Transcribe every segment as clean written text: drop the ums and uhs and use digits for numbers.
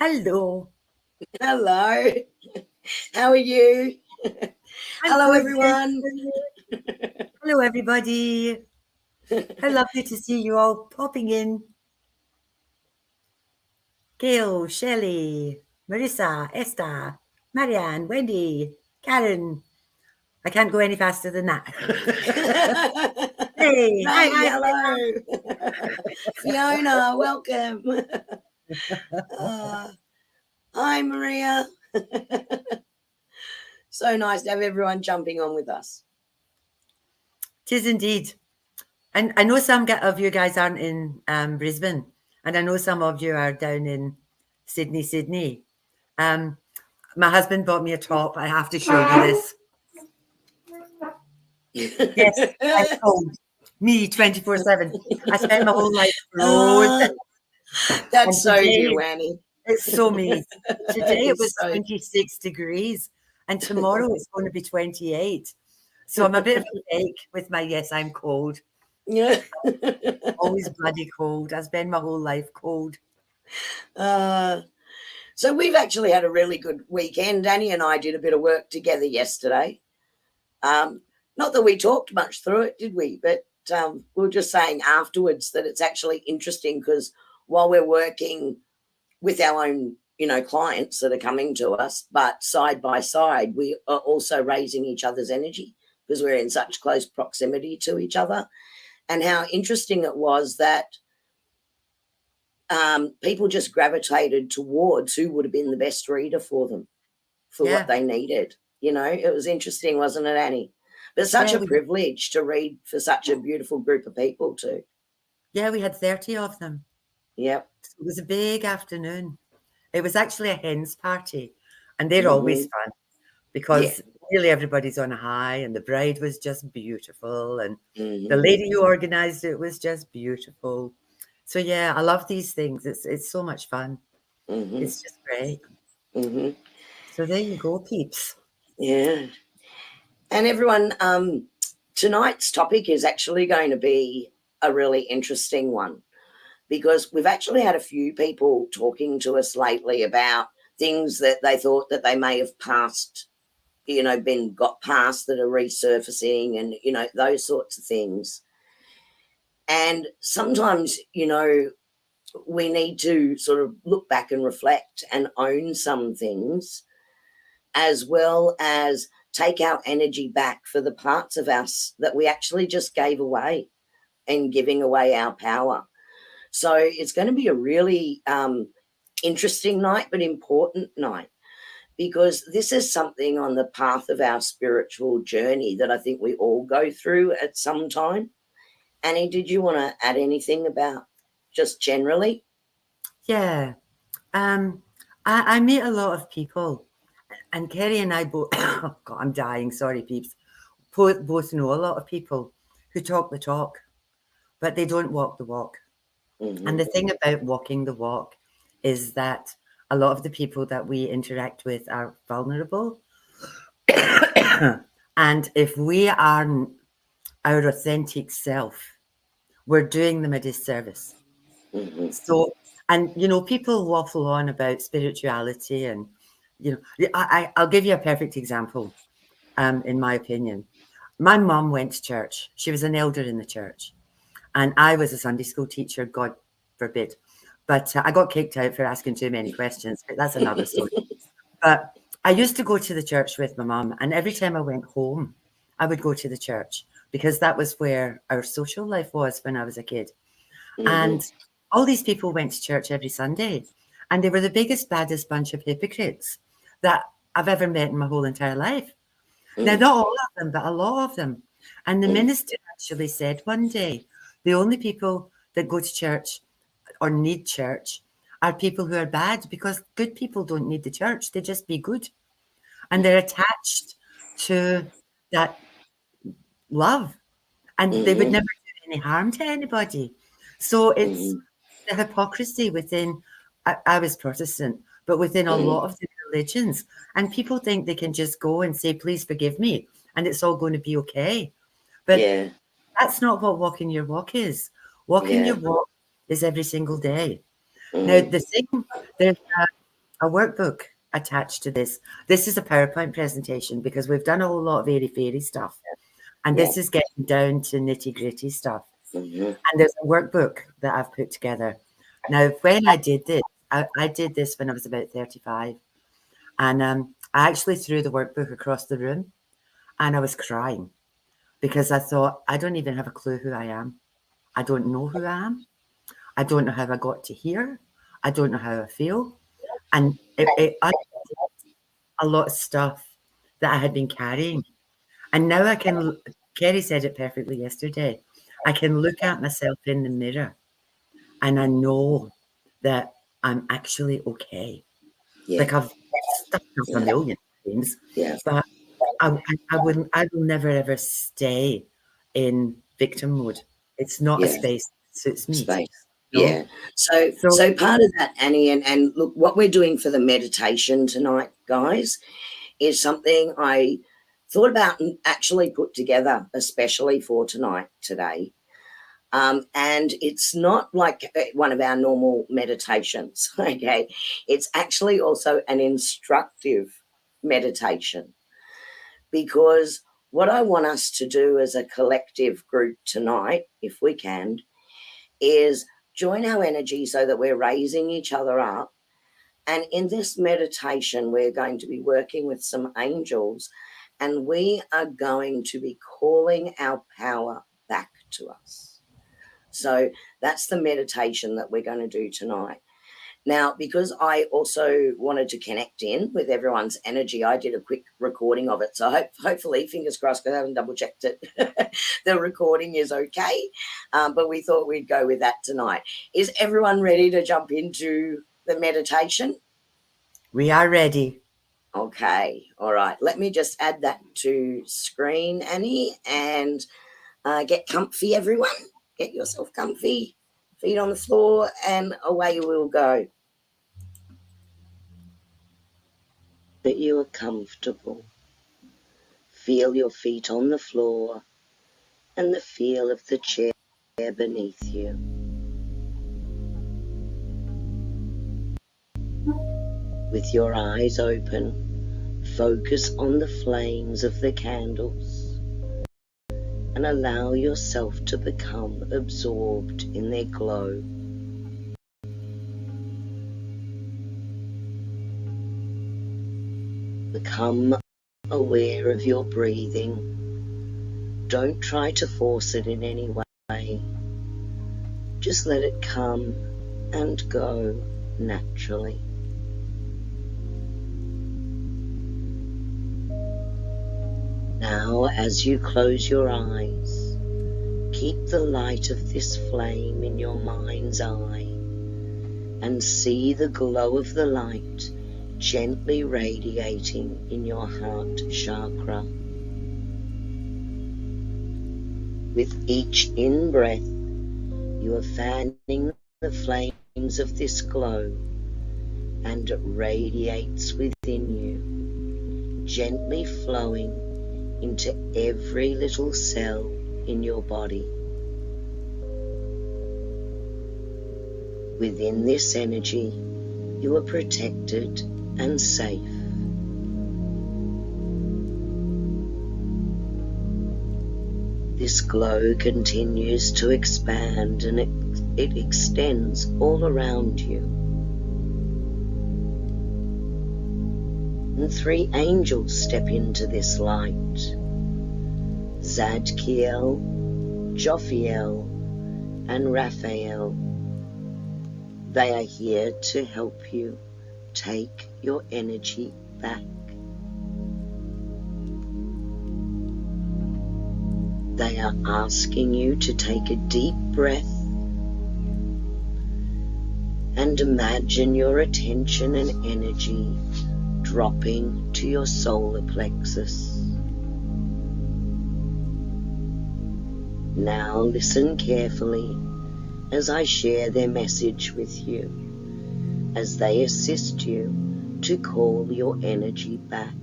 Hello. Hello. How are you? I'm Hello, good. everyone. Hello, everybody. How lovely to see you all popping in. Gail, Shelley, Marissa, Esther, Marianne, Wendy, Karen. I can't go any faster than that. Hey, hi, Ray, hi. hello. Fiona, welcome. Uh, Hi, Maria. So nice to have everyone jumping on with us. Tis indeed. And I know some of you guys aren't in Brisbane, and I know some of you are down in Sydney. My husband bought me a top. I have to show you this. Yes, I'm cold. Me, 24/7. I spend my whole life frozen. That's And so today, you, Annie. it's so me. Today it was So 26 degrees, and tomorrow it's going to be 28. So I'm a bit of a fake with my yes, I'm cold. yeah. Always bloody cold. I spend my whole life cold. So we've actually had a really good weekend. Annie and I did a bit of work together yesterday. Not that we talked much through it, did we? But we were just saying afterwards that it's actually interesting because while we're working with our own, clients that are coming to us, but side by side, we are also raising each other's energy because we're in such close proximity to each other. And how interesting it was that people just gravitated towards who would have been the best reader for them, for what they needed. It was interesting, wasn't it, Annie? But such a privilege to read for such a beautiful group of people too. Yeah, we had 30 of them. Yep. It was a big afternoon. It was actually a hens party, and they're always fun because really everybody's on a high, and the bride was just beautiful, and the lady who organized it was just beautiful. So yeah, I love these things. It's so much fun. It's just great. So there you go, peeps. Yeah. And everyone, tonight's topic is actually going to be a really interesting one because we've actually had a few people talking to us lately about things that they thought that they may have passed, got past that are resurfacing and, those sorts of things. And sometimes, we need to sort of look back and reflect and own some things, as well as take our energy back for the parts of us that we actually just gave away and giving away our power. So it's going to be a really interesting night, but important night, because this is something on the path of our spiritual journey that I think we all go through at some time. Annie, did you want to add anything about just generally? Yeah. I meet a lot of people, and Kerrie and I both, oh God, I'm dying, sorry, peeps, both know a lot of people who talk the talk, but they don't walk the walk. And the thing about walking the walk is that a lot of the people that we interact with are vulnerable. And if we aren't our authentic self, we're doing them a disservice. So, and people waffle on about spirituality, and I'll give you a perfect example. In my opinion, my mom went to church. She was an elder in the church, and I was a Sunday school teacher. God forbid, but I got kicked out for asking too many questions. But that's another story. But I used to go to the church with my mom, and every time I went home, I would go to the church because that was where our social life was when I was a kid. And all these people went to church every Sunday, and they were the biggest, baddest bunch of hypocrites that I've ever met in my whole entire life. Now, not all of them, but a lot of them. And the minister actually said one day, the only people that go to church or need church are people who are bad, because good people don't need the church. They just be good. And they're attached to that love, and they would never do any harm to anybody. So it's the hypocrisy within, I was Protestant, but within a lot of the religions. And people think they can just go and say, please forgive me, and it's all going to be okay. But that's not what walking your walk is. Walking your walk is every single day. Now, the thing, there's a workbook attached to this. This is a PowerPoint presentation because we've done a whole lot of airy-fairy stuff. And this is getting down to nitty-gritty stuff. And there's a workbook that I've put together. Now, when I did this, I did this when I was about 35. And I actually threw the workbook across the room and I was crying because I thought, I don't even have a clue who I am. I don't know who I am. I don't know how I got to here. I don't know how I feel. And I a lot of stuff that I had been carrying. And now I can, Kerrie said it perfectly yesterday, I can look at myself in the mirror and I know that I'm actually okay. Like I've stuck up a million things, but I will never ever stay in victim mode. It's not a space that suits me. Space. No? So part of that, Annie, and look, what we're doing for the meditation tonight, guys, is something I thought about and actually put together especially for today. And it's not like one of our normal meditations, okay? It's actually also an instructive meditation, because what I want us to do as a collective group tonight, if we can, is join our energy so that we're raising each other up. And in this meditation, we're going to be working with some angels, and we are going to be calling our power back to us. So that's the meditation that we're going to do tonight. Now, because I also wanted to connect in with everyone's energy, I did a quick recording of it. So hopefully, fingers crossed, because I haven't double checked it, the recording is okay. But we thought we'd go with that tonight. Is everyone ready to jump into the meditation? We are ready. Okay. All right. Let me just add that to screen, Annie, and get comfy, everyone. Get yourself comfy, feet on the floor, and away we'll go. That you are comfortable. Feel your feet on the floor and the feel of the chair beneath you. With your eyes open, focus on the flames of the candles and allow yourself to become absorbed in their glow. Become aware of your breathing. Don't try to force it in any way. Just let it come and go naturally. Now, as you close your eyes, keep the light of this flame in your mind's eye and see the glow of the light gently radiating in your heart chakra. With each in-breath, you are fanning the flames of this glow, and it radiates within you, gently flowing into every little cell in your body. Within this energy, you are protected and safe. This glow continues to expand, and it extends all around you. And 3 angels step into this light: Zadkiel, Jophiel, and Raphael. They are here to help you take your energy back. They are asking you to take a deep breath and imagine your attention and energy dropping to your solar plexus. Now listen carefully as I share their message with you, as they assist you to call your energy back.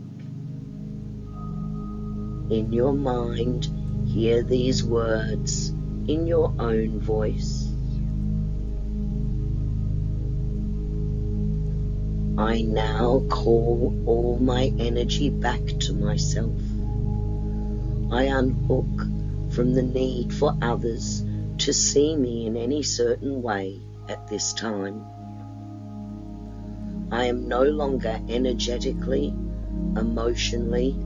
In your mind, hear these words in your own voice. I now call all my energy back to myself. I unhook from the need for others to see me in any certain way at this time. I am no longer energetically, emotionally,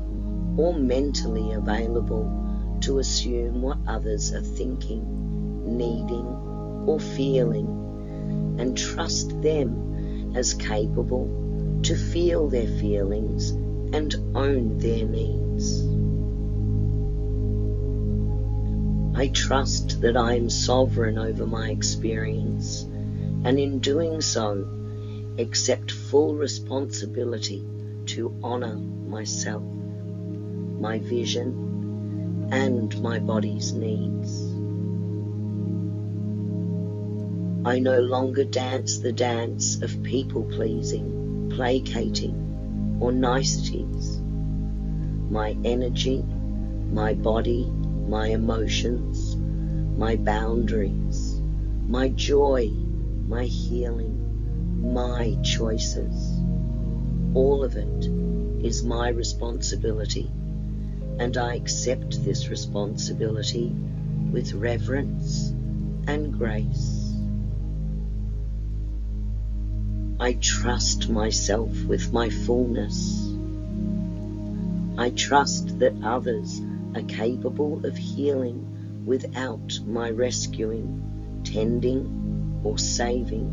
or mentally available to assume what others are thinking, needing, or feeling, and trust them as capable to feel their feelings and own their needs. I trust that I am sovereign over my experience, and in doing so, accept full responsibility to honor myself, my vision, and my body's needs. I no longer dance the dance of people-pleasing, placating, or niceties. My energy, my body, my emotions, my boundaries, my joy, my healing, my choices, all of it is my responsibility, and I accept this responsibility with reverence and grace. I trust myself with my fullness. I trust that others are capable of healing without my rescuing, tending, or saving.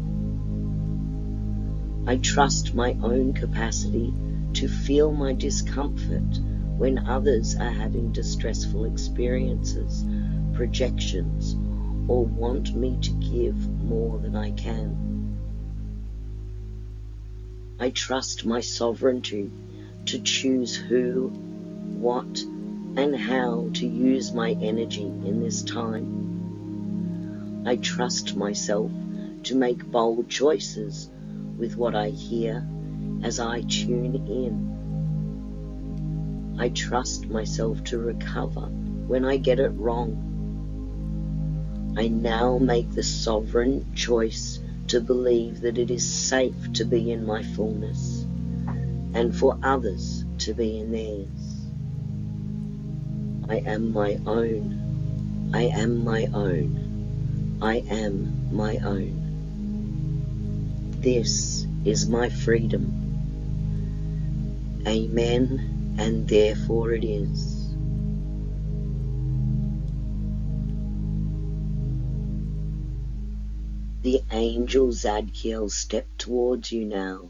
I trust my own capacity to feel my discomfort when others are having distressful experiences, projections, or want me to give more than I can. I trust my sovereignty to choose who, what, and how to use my energy in this time. I trust myself to make bold choices with what I hear as I tune in. I trust myself to recover when I get it wrong. I now make the sovereign choice to believe that it is safe to be in my fullness and for others to be in theirs. I am my own. I am my own. I am my own. This is my freedom. Amen, and therefore it is. The angel Zadkiel steps towards you now,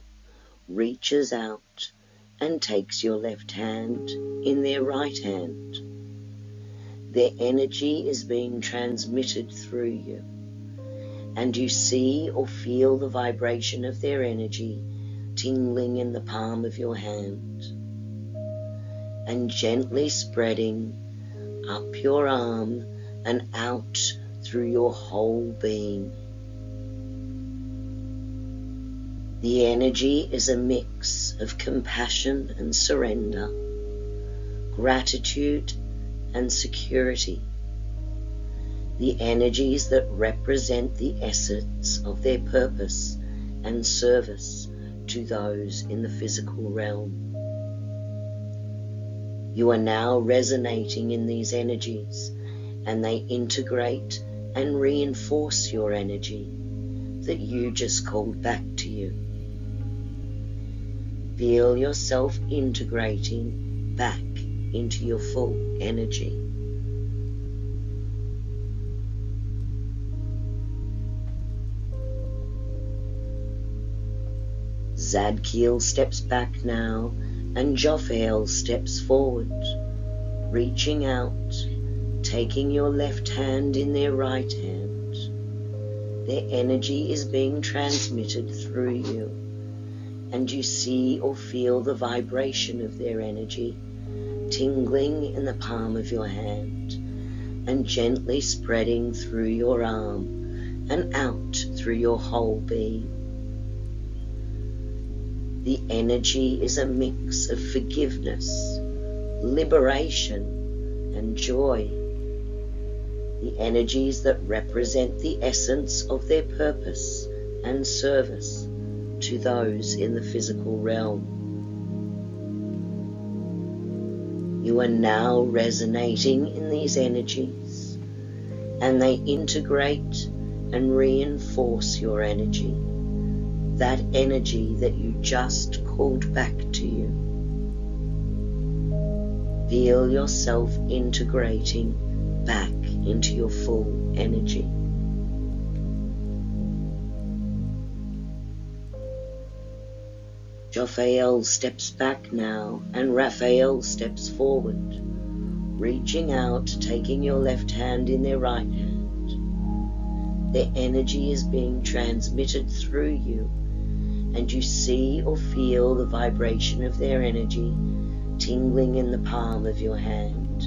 reaches out, and takes your left hand in their right hand. Their energy is being transmitted through you, and you see or feel the vibration of their energy tingling in the palm of your hand and gently spreading up your arm and out through your whole being. The energy is a mix of compassion and surrender, gratitude and security. The energies that represent the essence of their purpose and service to those in the physical realm. You are now resonating in these energies, and they integrate and reinforce your energy that you just called back to you. Feel yourself integrating back into your full energy. Zadkiel steps back now, and Jophael steps forward, reaching out, taking your left hand in their right hand. Their energy is being transmitted through you, and you see or feel the vibration of their energy tingling in the palm of your hand and gently spreading through your arm and out through your whole being. The energy is a mix of forgiveness, liberation, and joy. The energies that represent the essence of their purpose and service to those in the physical realm. You are now resonating in these energies, and they integrate and reinforce your energy, that energy that you just called back to you. Feel yourself integrating back into your full energy. Jophael steps back now, and Raphael steps forward, reaching out, taking your left hand in their right hand. Their energy is being transmitted through you, and you see or feel the vibration of their energy tingling in the palm of your hand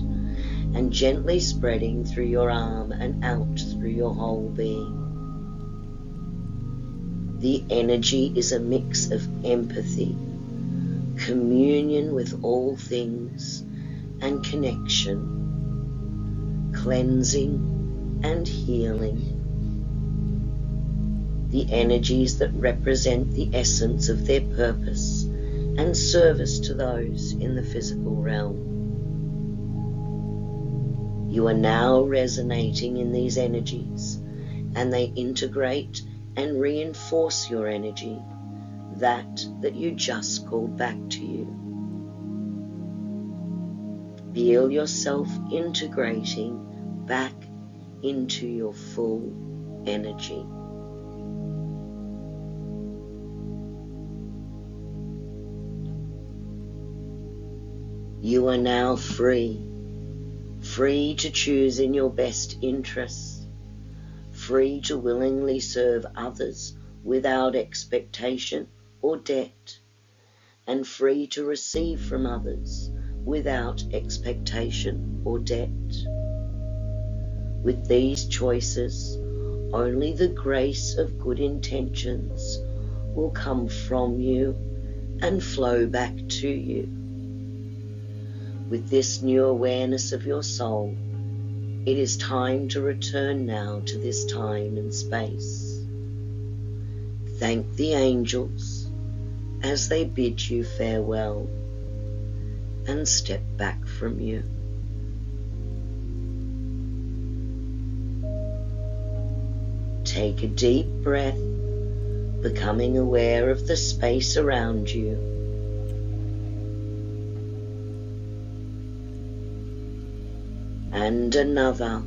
and gently spreading through your arm and out through your whole being. The energy is a mix of empathy, communion with all things, and connection, cleansing and healing. The energies that represent the essence of their purpose and service to those in the physical realm. You are now resonating in these energies, and they integrate and reinforce your energy, that you just called back to you. Feel yourself integrating back into your full energy. You are now free to choose in your best interests, free to willingly serve others without expectation or debt, and free to receive from others without expectation or debt. With these choices, only the grace of good intentions will come from you and flow back to you. With this new awareness of your soul, it is time to return now to this time and space. Thank the angels as they bid you farewell, and step back from you. Take a deep breath, becoming aware of the space around you. And another,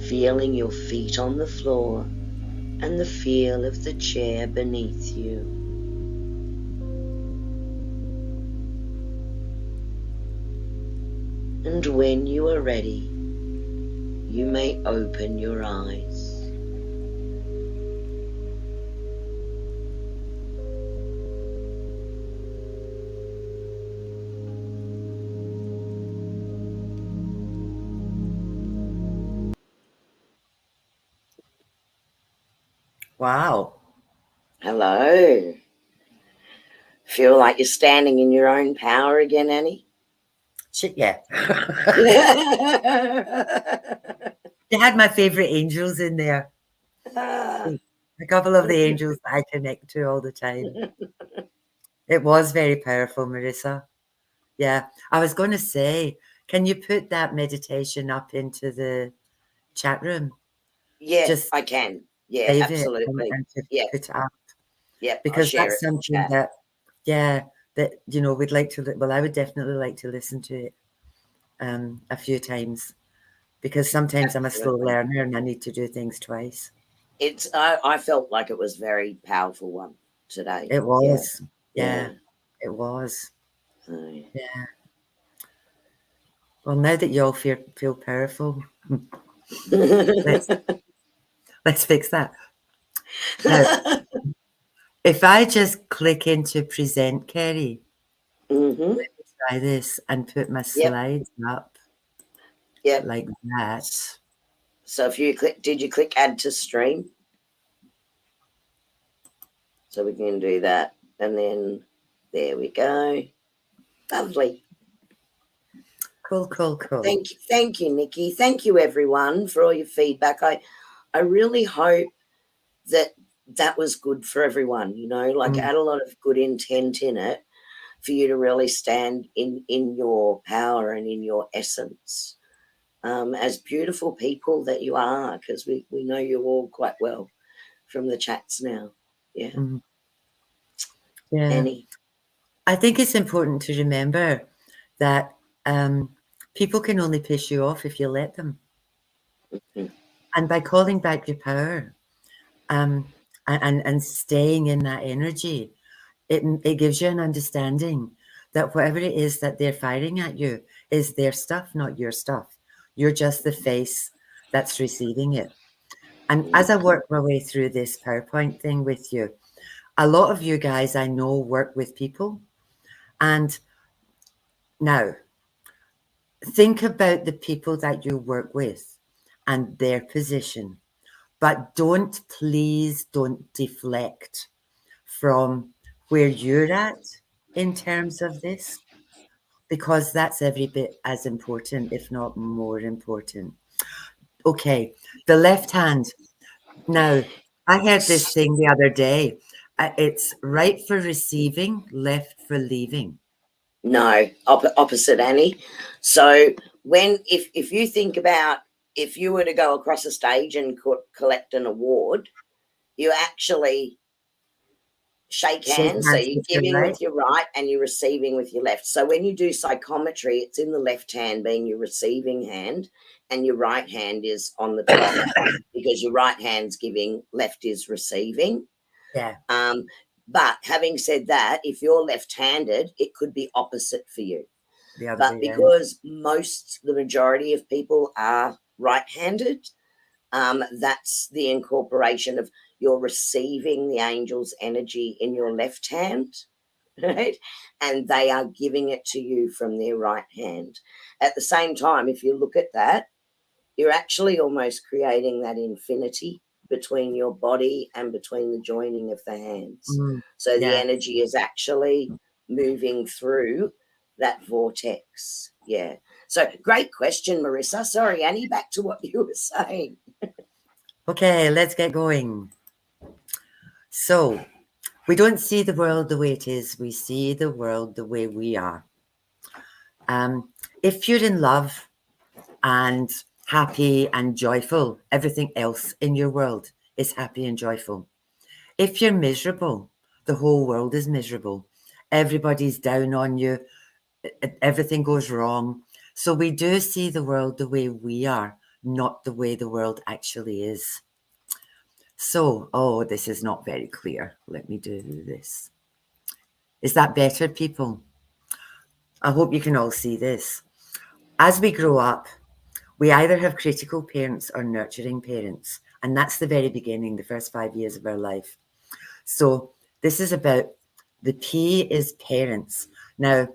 feeling your feet on the floor and the feel of the chair beneath you. And when you are ready, you may open your eyes. Wow. Hello. Feel like you're standing in your own power again, Annie? Shit, yeah. They had my favourite angels in there. A couple of the angels that I connect to all the time. It was very powerful, Marissa. Yeah. I was going to say, can you put that meditation up into the chat room? Yeah, Just I can. Yeah, save absolutely. it and to Yeah. put it up. Yeah, Because that's something that, that, we'd like to, well, I would definitely like to listen to it a few times, because sometimes I'm a slow learner and I need to do things twice. I felt like it was a very powerful one today. It was. Yeah. It was. So. Yeah. Well, now that you all feel powerful, let's fix that. Now, if I just click into present, Kerrie, let me try this and put my slides up like that. So if you did you click add to stream? So we can do that. And then there we go. Lovely. Cool. Thank you, Nikki. Thank you, everyone, for all your feedback. I really hope that that was good for everyone, you know, like had a lot of good intent in it for you to really stand in your power and in your essence, as beautiful people that you are, because we know you all quite well from the chats now. Yeah. Yeah. Annie? I think it's important to remember that people can only piss you off if you let them. And by calling back your power and staying in that energy, it gives you an understanding that whatever it is that they're firing at you is their stuff, not your stuff. You're just the face that's receiving it. And as I work my way through this PowerPoint thing with you, a lot of you guys I know work with people. And now, think about the people that you work with and their position, but please don't deflect from where you're at in terms of this, because that's every bit as important, if not more important. Okay, the left hand. Now, I heard this thing the other day. It's right for receiving, left for leaving. No, opposite, Annie. So if you think about, if you were to go across a stage and collect an award, you actually shake Shake hands. So hands you're with your giving right. with your right and you're receiving with your left. So when you do psychometry, it's in the left hand being your receiving hand, and your right hand is on the top because your right hand's giving, left is receiving. Yeah. But having said that, if you're left-handed, it could be opposite for you. The other But way around. because the majority of people are right-handed, that's the incorporation of you're receiving the angel's energy in your left hand, right? And they are giving it to you from their right hand. At the same time, if you look at that, you're actually almost creating that infinity between your body and between the joining of the hands. So the Yeah. energy is actually moving through that vortex. Yeah. So great question, Marissa. Sorry, Annie, back to what you were saying. Okay, let's get going. So, we don't see the world the way it is. We see the world the way we are. If you're in love and happy and joyful, everything else in your world is happy and joyful. If you're miserable, the whole world is miserable. Everybody's down on you. Everything goes wrong. So we do see the world the way we are, not the way the world actually is. So, this is not very clear. Let me do this. Is that better, people? I hope you can all see this. As we grow up, we either have critical parents or nurturing parents. And that's the very beginning, the first 5 years of our life. So this is about, the P is parents. Now,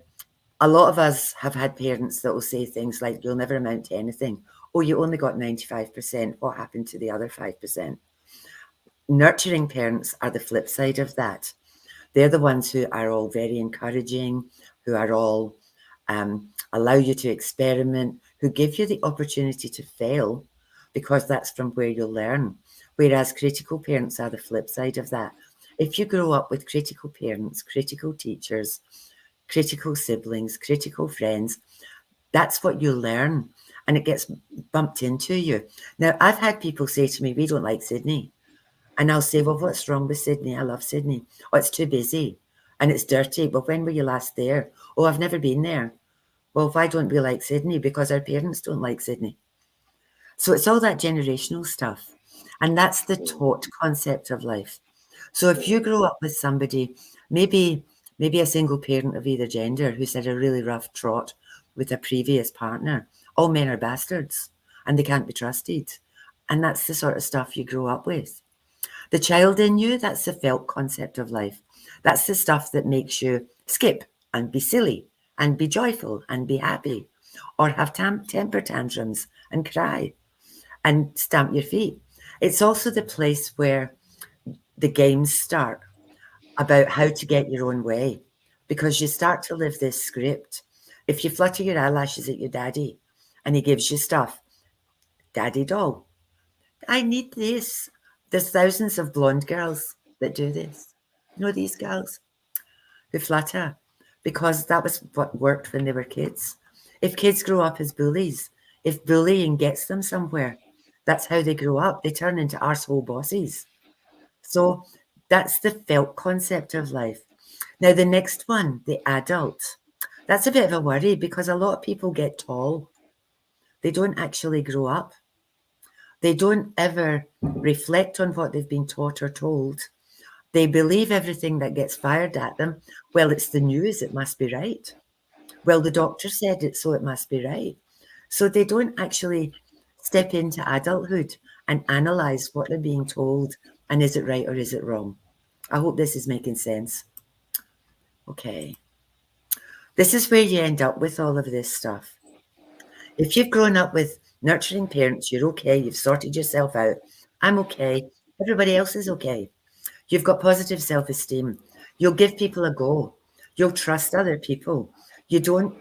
a lot of us have had parents that will say things like, you'll never amount to anything. Oh, you only got 95%. What happened to the other 5%? Nurturing parents are the flip side of that. They're the ones who are all very encouraging, who are all allow you to experiment, who give you the opportunity to fail, because that's from where you'll learn. Whereas critical parents are the flip side of that. If you grow up with critical parents, critical teachers, critical siblings, critical friends, that's what you learn, and it gets bumped into you. Now, I've had people say to me, we don't like Sydney. And I'll say, well, what's wrong with Sydney? I love Sydney. Oh, it's too busy and it's dirty. Well, when were you last there? Oh, I've never been there. Well, why don't we like Sydney? Because our parents don't like Sydney. So it's all that generational stuff. And that's the taught concept of life. So if you grow up with somebody, maybe a single parent of either gender who's had a really rough trot with a previous partner, all men are bastards and they can't be trusted. And that's the sort of stuff you grow up with. The child in you, that's the felt concept of life. That's the stuff that makes you skip and be silly and be joyful and be happy, or have temper tantrums and cry and stamp your feet. It's also the place where the games start about how to get your own way, because you start to live this script. If you flutter your eyelashes at your daddy and he gives you stuff, daddy doll, I need this. There's thousands of blonde girls that do this. You know, these girls who flutter because that was what worked when they were kids. If kids grow up as bullies, if bullying gets them somewhere, that's how they grow up. They turn into arsehole bosses. So that's the felt concept of life. Now, the next one, the adult, that's a bit of a worry because a lot of people get tall. They don't actually grow up. They don't ever reflect on what they've been taught or told. They believe everything that gets fired at them. Well, it's the news, it must be right. Well, the doctor said it, so it must be right. So they don't actually step into adulthood and analyze what they're being told and is it right or is it wrong. I hope this is making sense. Okay. This is where you end up with all of this stuff. If you've grown up with nurturing parents, you're okay, you've sorted yourself out. I'm okay. Everybody else is okay. You've got positive self-esteem. You'll give people a go. You'll trust other people. You're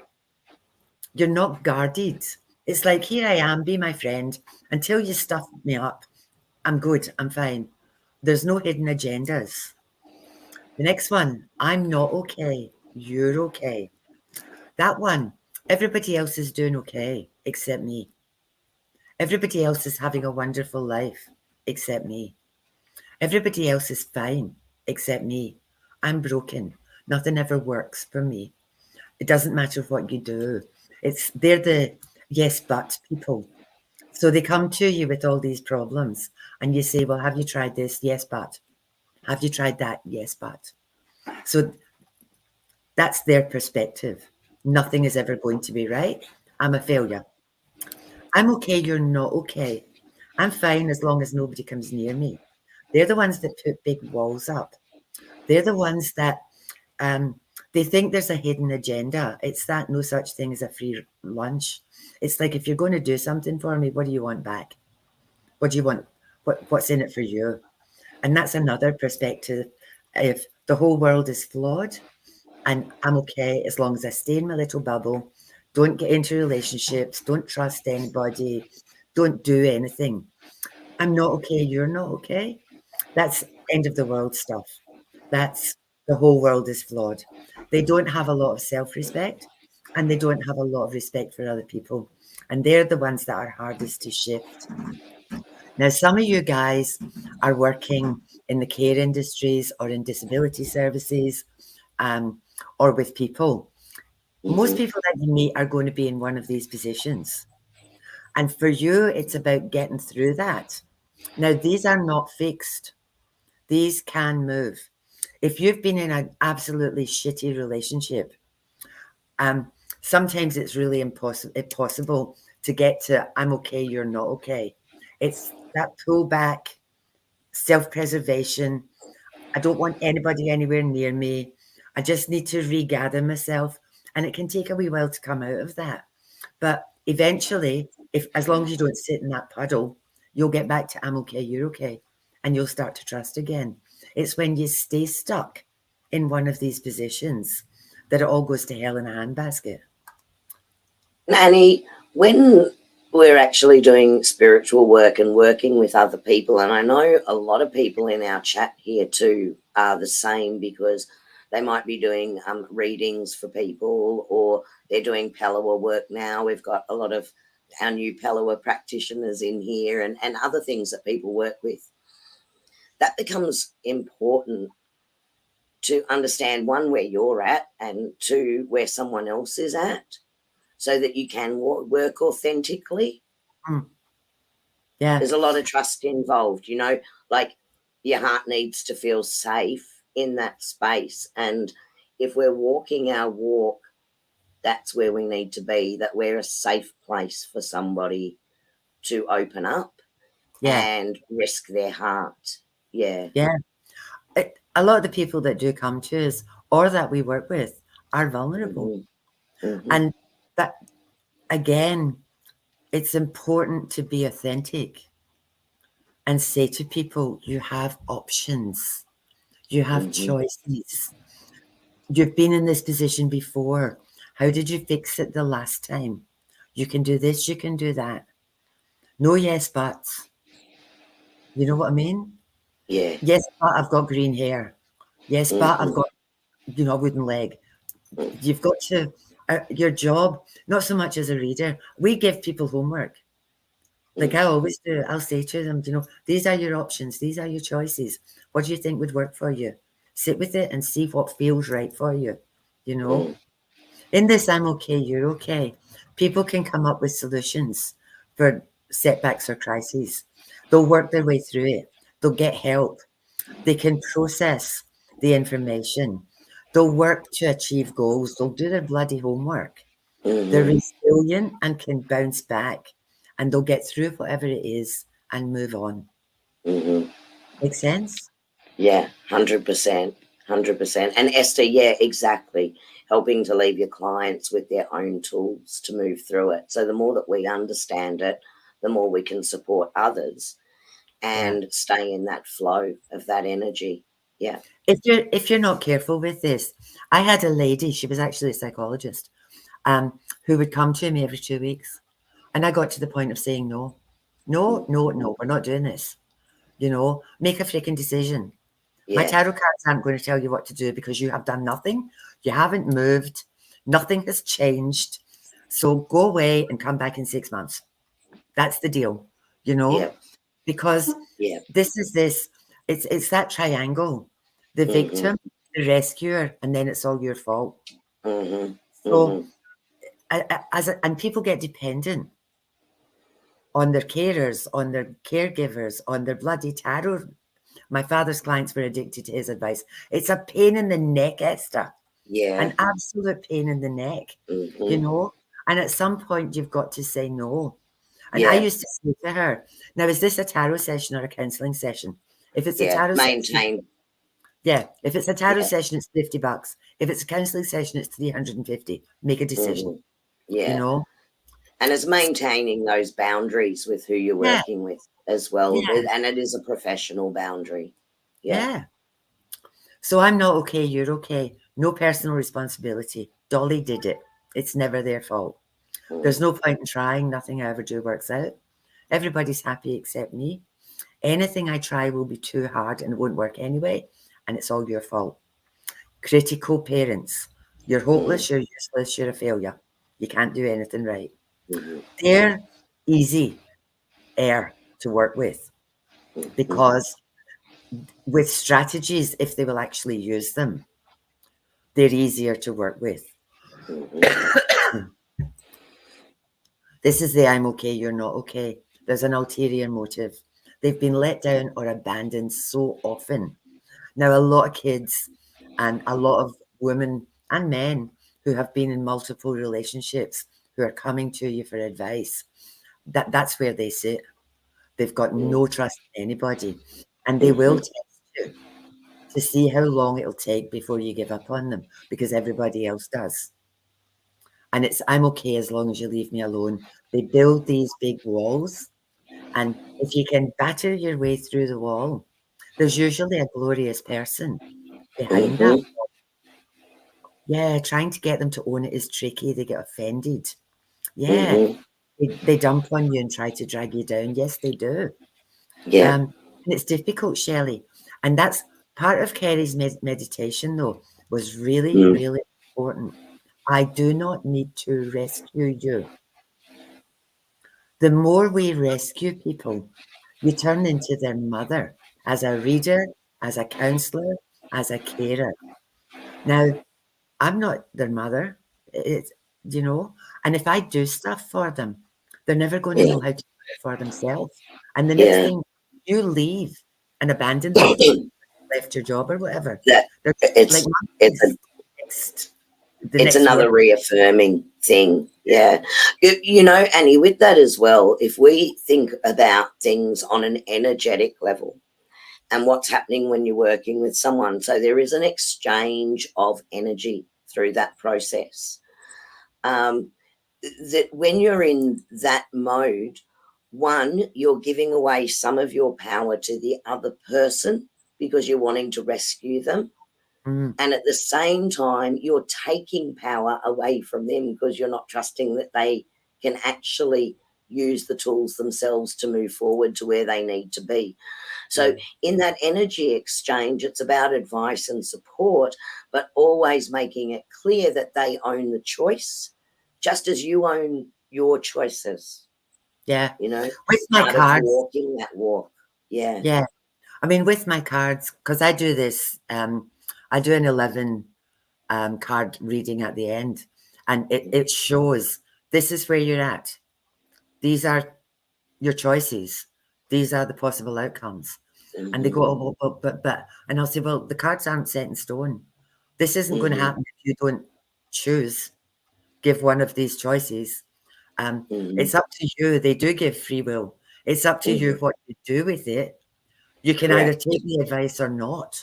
not guarded. It's like, here I am, be my friend. Until you stuff me up, I'm good, I'm fine. There's no hidden agendas. The next one, I'm not okay. You're okay. That one, everybody else is doing okay, except me. Everybody else is having a wonderful life, except me. Everybody else is fine, except me. I'm broken. Nothing ever works for me. It doesn't matter what you do. They're the yes, but people. So they come to you with all these problems and you say, well, have you tried this? Yes, but. Have you tried that? Yes, but. So that's their perspective. Nothing is ever going to be right. I'm a failure. I'm okay. You're not okay. I'm fine as long as nobody comes near me. They're the ones that put big walls up. They're the ones that they think there's a hidden agenda. It's that no such thing as a free lunch. It's like, if you're going to do something for me, what do you want back? What do you want? What's in it for you? And that's another perspective. If the whole world is flawed and I'm okay as long as I stay in my little bubble, don't get into relationships, don't trust anybody, don't do anything. I'm not okay, you're not okay. That's end of the world stuff. That's the whole world is flawed. They don't have a lot of self-respect and they don't have a lot of respect for other people. And they're the ones that are hardest to shift. Now, some of you guys are working in the care industries or in disability services or with people. Most people that you meet are going to be in one of these positions. And for you, it's about getting through that. Now, these are not fixed. These can move. If you've been in an absolutely shitty relationship, sometimes it's really impossible to get to I'm okay, you're not okay. It's that pullback, self-preservation. I don't want anybody anywhere near me. I just need to regather myself. And it can take a wee while to come out of that. But eventually, as long as you don't sit in that puddle, you'll get back to I'm okay, you're okay. And you'll start to trust again. It's when you stay stuck in one of these positions that it all goes to hell in a handbasket. Annie, when we're actually doing spiritual work and working with other people, and I know a lot of people in our chat here too are the same, because they might be doing readings for people, or they're doing Pellowah work now. We've got a lot of our new Pellowah practitioners in here, and other things that people work with. That becomes important to understand, one, where you're at, and two, where someone else is at, so that you can work authentically. Yeah. There's a lot of trust involved, like your heart needs to feel safe in that space. And if we're walking our walk, that's where we need to be, that we're a safe place for somebody to open up and risk their heart. Yeah. A lot of the people that do come to us or that we work with are vulnerable. And that, again, it's important to be authentic and say to people, you have options, you have choices. You've been in this position before. How did you fix it the last time? You can do this, you can do that. No yes buts. You know what I mean? Yeah. Yes, but I've got green hair. Yes, but I've got, a wooden leg. You've got to, your job, not so much as a reader. We give people homework. Like I always do. I'll say to them, these are your options. These are your choices. What do you think would work for you? Sit with it and see what feels right for you. In this I'm okay, you're okay, people can come up with solutions for setbacks or crises. They'll work their way through it. They'll get help. They can process the information. They'll work to achieve goals. They'll do their bloody homework. They're resilient and can bounce back, and they'll get through whatever it is and move on. Make sense? Yeah, 100%. 100%. And Esther, yeah, exactly. Helping to leave your clients with their own tools to move through it. So the more that we understand it, the more we can support others and stay in that flow of that energy. Yeah. If you're not careful with this, I had a lady, she was actually a psychologist, who would come to me every 2 weeks. And I got to the point of saying no. No, no, no, we're not doing this. Make a freaking decision. My tarot cards aren't going to tell you what to do because you have done nothing. You haven't moved. Nothing has changed. So go away and come back in 6 months. That's the deal, because it's that triangle, the victim, the rescuer, and then it's all your fault. So, and people get dependent on their carers, on their caregivers, on their bloody tarot. My father's clients were addicted to his advice. It's a pain in the neck, Esther. Yeah. An absolute pain in the neck, And at some point, you've got to say no. And I used to say to her, now, is this a tarot session or a counselling session? If it's a tarot session, if it's a tarot session, it's $50. If it's a counselling session, it's $350. Make a decision. And it's maintaining those boundaries with who you're working with as well. And it is a professional boundary. Yeah. So I'm not okay, you're okay. No personal responsibility. Dolly did it. It's never their fault. There's no point in trying. Nothing I ever do works out. Everybody's happy except me. Anything I try will be too hard and it won't work anyway. And it's all your fault. Critical parents. You're hopeless, you're useless, you're a failure. You can't do anything right. They're easy air to work with because with strategies, if they will actually use them, they're easier to work with. This is the I'm okay, you're not okay. There's an ulterior motive. They've been let down or abandoned so often. Now, a lot of kids and a lot of women and men who have been in multiple relationships who are coming to you for advice, that's where they sit. They've got no trust in anybody. And they will test you to see how long it'll take before you give up on them because everybody else does. And I'm okay as long as you leave me alone. They build these big walls. And if you can batter your way through the wall, there's usually a glorious person behind that. Yeah, trying to get them to own it is tricky. They get offended. Yeah, they dump on you and try to drag you down. Yes, they do. And it's difficult, Shelley. And that's part of Kerrie's meditation, though, was really, really important. I do not need to rescue you. The more we rescue people, you turn into their mother as a reader, as a counselor, as a carer. Now, I'm not their mother. It's, and if I do stuff for them, they're never going to know how to do it for themselves. And the next thing you leave and abandon them, left your job or whatever. It's another reaffirming thing. Yeah. Annie, with that as well, if we think about things on an energetic level and what's happening when you're working with someone, so there is an exchange of energy through that process. That when you're in that mode, one, you're giving away some of your power to the other person because you're wanting to rescue them. And at the same time, you're taking power away from them because you're not trusting that they can actually use the tools themselves to move forward to where they need to be. So in that energy exchange, it's about advice and support, but always making it clear that they own the choice, just as you own your choices. Yeah. You know, With my part of cards. walking that walk. Yeah. Yeah. I mean, with my cards, because I do this, I do an 11 card reading at the end, and it shows this is where you're at. These are your choices. These are the possible outcomes. And they go, oh, but, and I'll say, well, the cards aren't set in stone. This isn't going to happen if you don't choose, give one of these choices. It's up to you. They do give free will. It's up to you what you do with it. You can either take the advice or not.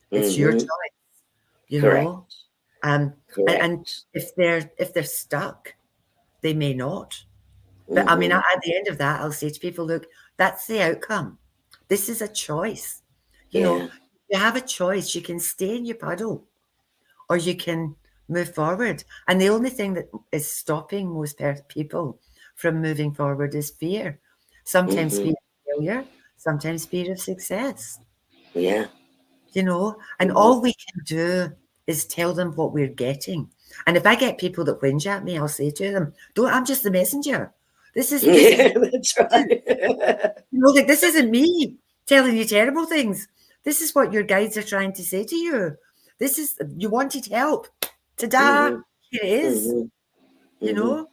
It's your choice, you know. And if they're stuck, they may not. But I mean, at the end of that, I'll say to people, look, that's the outcome. This is a choice. You know, you have a choice. You can stay in your puddle or you can move forward. And the only thing that is stopping most people from moving forward is fear. Sometimes fear of failure, sometimes fear of success. Yeah. You know, and all we can do is tell them what we're getting. And if I get people that whinge at me, I'll say to them, I'm just the messenger. This is That's right. you know, like this isn't me telling you terrible things. This is what your guides are trying to say to you. This is you wanted help. Ta-da! Here it is. You know,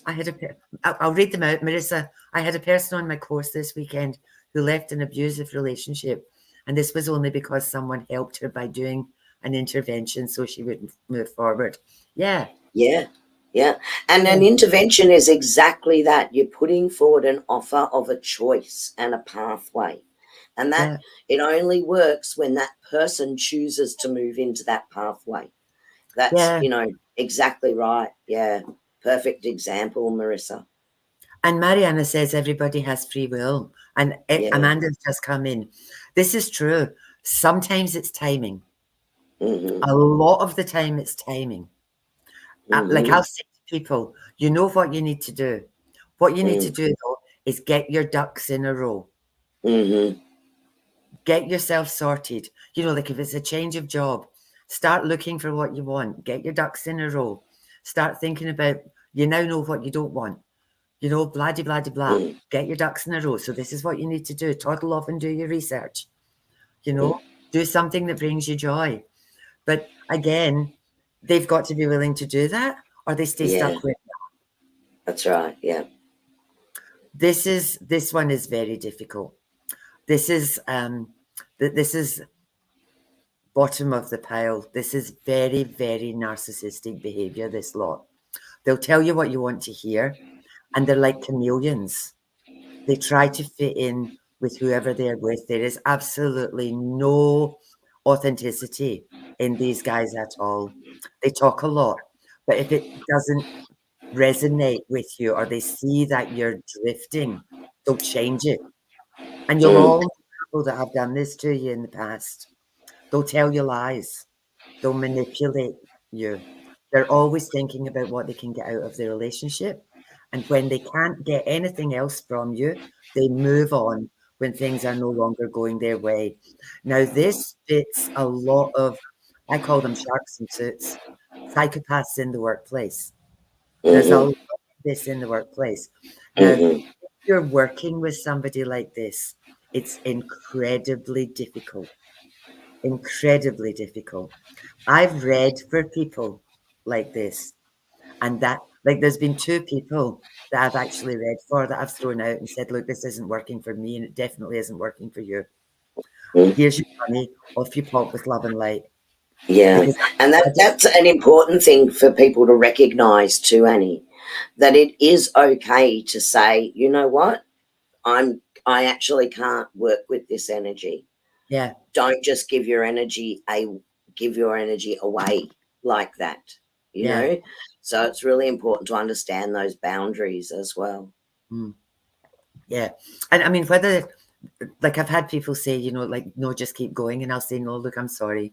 I had I'll read them out, Marissa. I had a person on my course this weekend who left an abusive relationship, and this was only because someone helped her by doing an intervention so she would move forward. Yeah. Yeah. Yeah. And an intervention is exactly that. You're putting forward an offer of a choice and a pathway. And that it only works when that person chooses to move into that pathway. That's, you know, exactly right. Yeah. Perfect example, Marissa. And Mariana says everybody has free will. And Amanda's just come in. This is true. Sometimes it's timing. A lot of the time it's timing. Like I'll say to people, you know what you need to do. What you need to do, though, is get your ducks in a row. Get yourself sorted. You know, like if it's a change of job, start looking for what you want. Get your ducks in a row. Start thinking about, you now know what you don't want. You know, blah, blah, blah, blah. Get your ducks in a row. So this is what you need to do. Toddle off and do your research. You know, do something that brings you joy. But again, they've got to be willing to do that or they stay stuck with that. That's right. Yeah. This one is very difficult. This is bottom of the pile. This is very, very narcissistic behavior, this lot. They'll tell you what you want to hear, and they're like chameleons. They try to fit in with whoever they're with. There is absolutely no authenticity in these guys at all. They talk a lot, but if it doesn't resonate with you or they see that you're drifting, they'll change it. And you'll all know people that have done this to you in the past. They'll tell you lies. They'll manipulate you. They're always thinking about what they can get out of the relationship. And when they can't get anything else from you, they move on when things are no longer going their way. Now, this fits a lot of, I call them sharks in suits, psychopaths in the workplace. There's a lot of this in the workplace. Now, if you're working with somebody like this, it's incredibly difficult. Incredibly difficult. I've read for people like this, and that, like, there's been 2 people that I've actually read for that I've thrown out and said, look, this isn't working for me, and it definitely isn't working for you. Here's your money, off you pop with love and light. Yeah, and that's an important thing for people to recognise too, Annie, that it is okay to say, you know what, I actually can't work with this energy. Yeah. Don't just give your energy away like that, you know? So it's really important to understand those boundaries as well. Yeah. And I mean, whether, like, I've had people say, you know, like, no, just keep going. And I'll say, no, look, I'm sorry.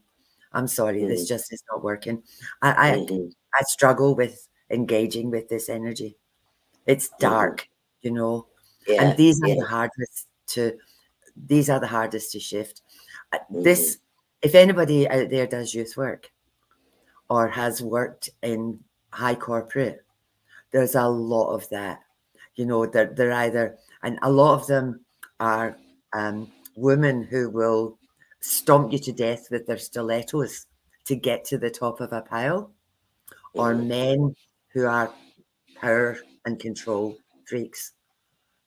This just is not working. I struggle with engaging with this energy. It's dark, you know, and these are the hardest to, these are the hardest to shift. This, if anybody out there does youth work or has worked in high corporate, there's a lot of that. You know, they're either, and a lot of them are women who will stomp you to death with their stilettos to get to the top of a pile, or men who are power and control freaks.